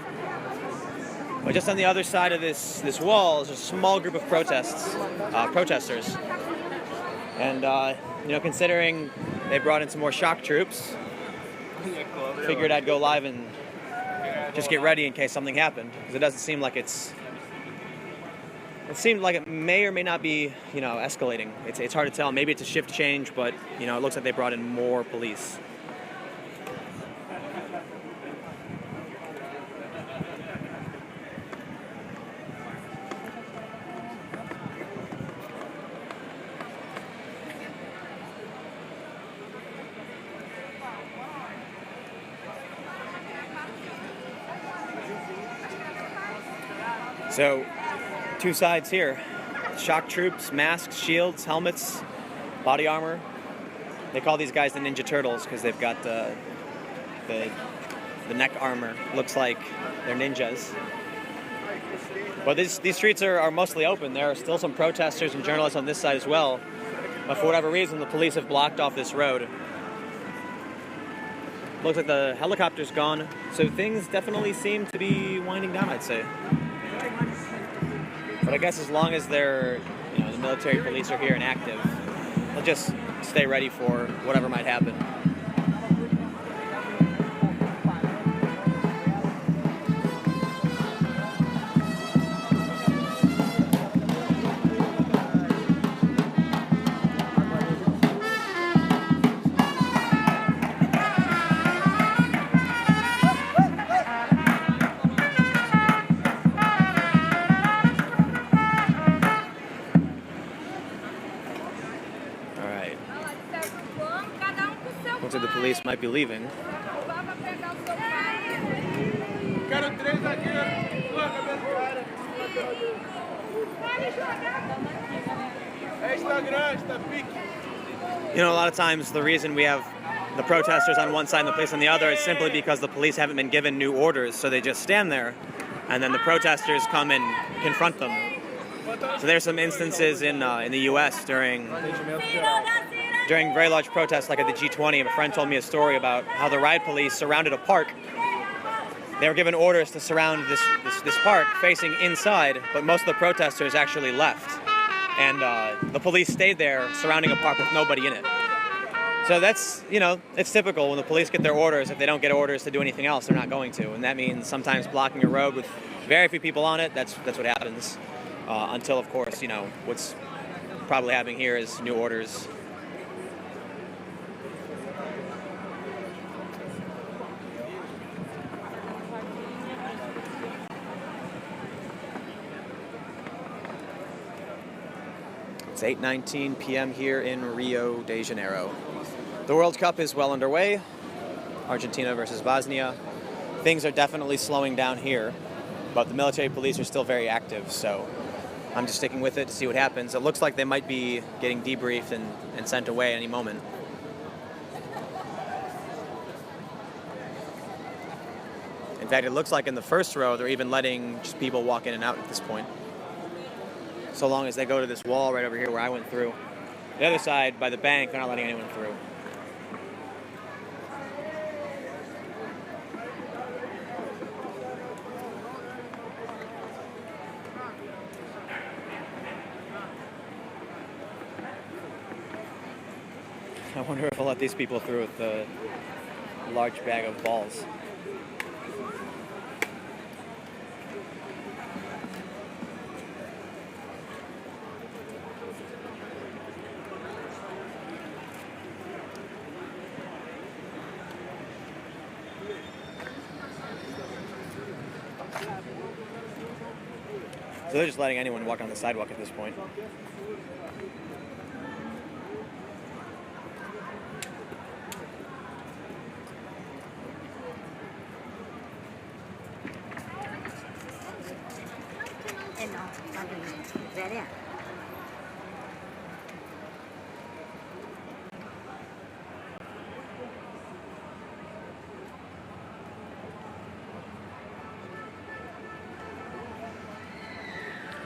But just on the other side of this wall is a small group of protesters. And, considering they brought in some more shock troops, figured I'd go live and just get ready in case something happened. Because it doesn't seem like it seemed like it may or may not be, escalating. It's hard to tell. Maybe it's a shift change, but, it looks like they brought in more police. So, 2 sides here. Shock troops, masks, shields, helmets, body armor. They call these guys the Ninja Turtles because they've got the neck armor. Looks like they're ninjas. But these streets are mostly open. There are still some protesters and journalists on this side as well. But for whatever reason, the police have blocked off this road. Looks like the helicopter's gone. So things definitely seem to be winding down, I'd say. But I guess as long as the military police are here and active, they'll just stay ready for whatever might happen. Looks like the police might be leaving. A lot of times the reason we have the protesters on one side and the police on the other is simply because the police haven't been given new orders, so they just stand there, and then the protesters come and confront them. So there's some instances in the U.S. during very large protests like at the G20. A friend told me a story about how the riot police surrounded a park. They were given orders to surround this park facing inside, but most of the protesters actually left. And the police stayed there surrounding a park with nobody in it. So that's, it's typical when the police get their orders. If they don't get orders to do anything else, they're not going to. And that means sometimes blocking a road with very few people on it. That's what happens. Until, of course, what's probably happening here is new orders. It's 8:19 p.m. here in Rio de Janeiro. The World Cup is well underway. Argentina versus Bosnia. Things are definitely slowing down here, but the military police are still very active, so I'm just sticking with it to see what happens. It looks like they might be getting debriefed and sent away any moment. In fact, it looks like in the first row, they're even letting just people walk in and out at this point. So long as they go to this wall right over here where I went through. The other side, by the bank, they're not letting anyone through. I wonder if I'll let these people through with the large bag of balls. So they're just letting anyone walk on the sidewalk at this point.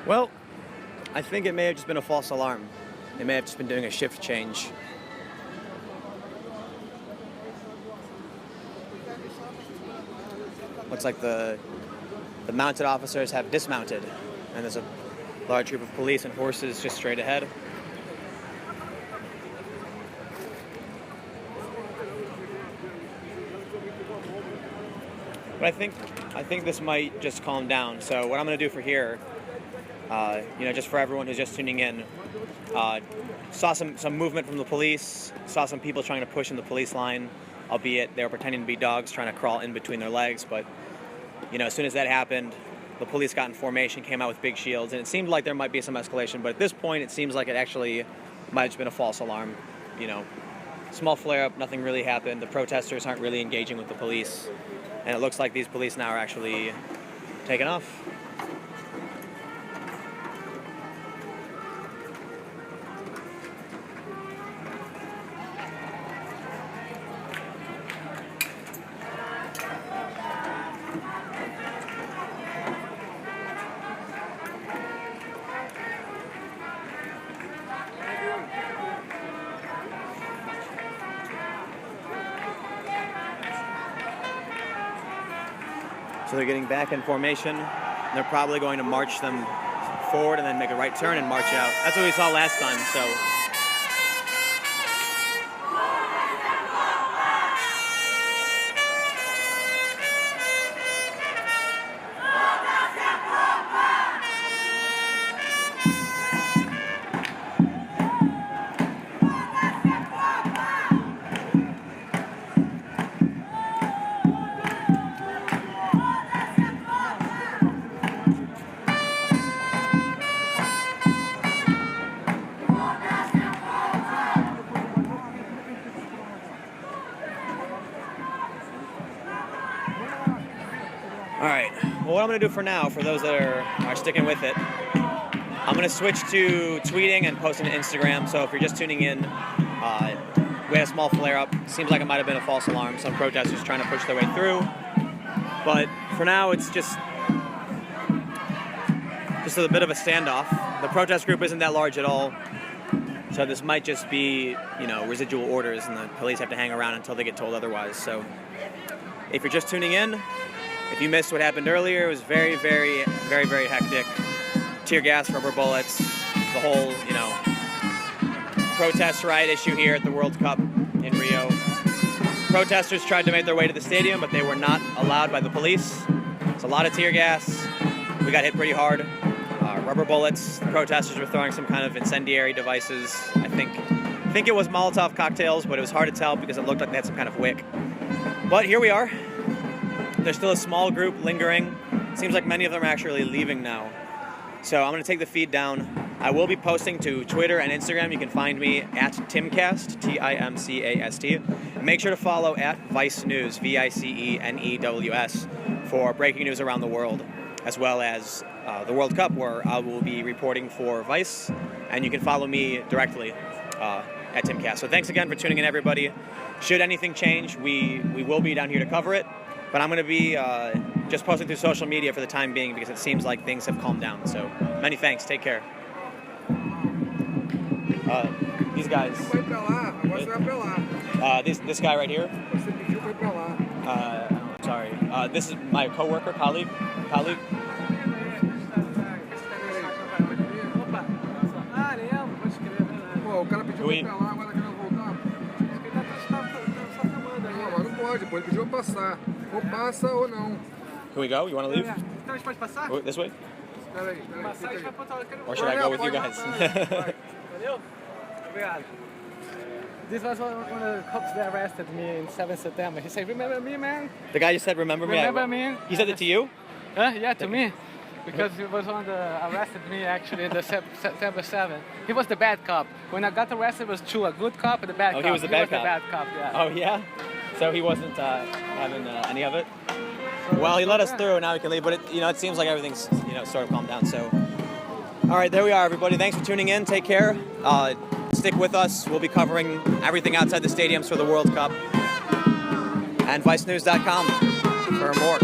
Well, I think it may have just been a false alarm. They may have just been doing a shift change. Looks like the mounted officers have dismounted, and there's a large group of police and horses just straight ahead. But I think this might just calm down. So what I'm going to do for here, just for everyone who's just tuning in, saw some movement from the police, saw some people trying to push in the police line, albeit they were pretending to be dogs trying to crawl in between their legs. But, as soon as that happened, the police got in formation, came out with big shields, and it seemed like there might be some escalation. But at this point, it seems like it actually might have just been a false alarm. Small flare-up, nothing really happened. The protesters aren't really engaging with the police. And it looks like these police now are actually taking off. So they're getting back in formation. They're probably going to march them forward and then make a right turn and march out. That's what we saw last time, so. Alright, well what I'm going to do for now, for those that are sticking with it, I'm going to switch to tweeting and posting to Instagram. So if you're just tuning in, we had a small flare-up. Seems like it might have been a false alarm. Some protesters trying to push their way through. But for now, it's just a bit of a standoff. The protest group isn't that large at all. So this might just be, residual orders, and the police have to hang around until they get told otherwise. So if you're just tuning in, if you missed what happened earlier, it was very, very, very, very hectic. Tear gas, rubber bullets, the whole, protest riot issue here at the World Cup in Rio. Protesters tried to make their way to the stadium, but they were not allowed by the police. It's a lot of tear gas. We got hit pretty hard. Rubber bullets. The protesters were throwing some kind of incendiary devices. I think it was Molotov cocktails, but it was hard to tell because it looked like they had some kind of wick. But here we are. There's still a small group lingering. Seems like many of them are actually leaving now. So I'm going to take the feed down. I will be posting to Twitter and Instagram. You can find me at Timcast, Timcast. Make sure to follow at Vice News, Vicenews, for breaking news around the world, as well as the World Cup, where I will be reporting for Vice, and you can follow me directly at Timcast. So thanks again for tuning in, everybody. Should anything change, we will be down here to cover it, but I'm going to be just posting through social media for the time being because it seems like things have calmed down. So many thanks. Take care. These guys. Vai pra lá, agora você vai pra lá. This guy right here. Você pediu pra ir pra lá. Sorry. This is my coworker, colleague. Opa! Ah, lembro, pode escrever, verdade. Pô, o cara pediu pra ir pra lá, agora quer voltar. Acho que ele tá só filmando aí. Não, mas não pode, pô. Ele pediu pra passar. Ou passa ou não. Can we go? You want to leave? Então a gente pode passar? This way? Peraí. Passar, a gente vai pra outra hora. Or should I go with you guys? Valeu? Obrigado. This was one of the cops that arrested me in 7 September. He said, "Remember me, man? The guy just said, remember me? Remember me?" He said it to you? Yeah, to me. Because he was on the arrested me actually in the September 7. He was the bad cop. When I got arrested, it was two, a good cop and a bad cop. He was the bad cop. The bad cop, yeah. Oh, yeah? So he wasn't having any of it? Well, he let us through, and now we can leave. But it seems like everything's sort of calmed down. So, all right, there we are, everybody. Thanks for tuning in. Take care. Stick with us. We'll be covering everything outside the stadiums for the World Cup. And ViceNews.com for more.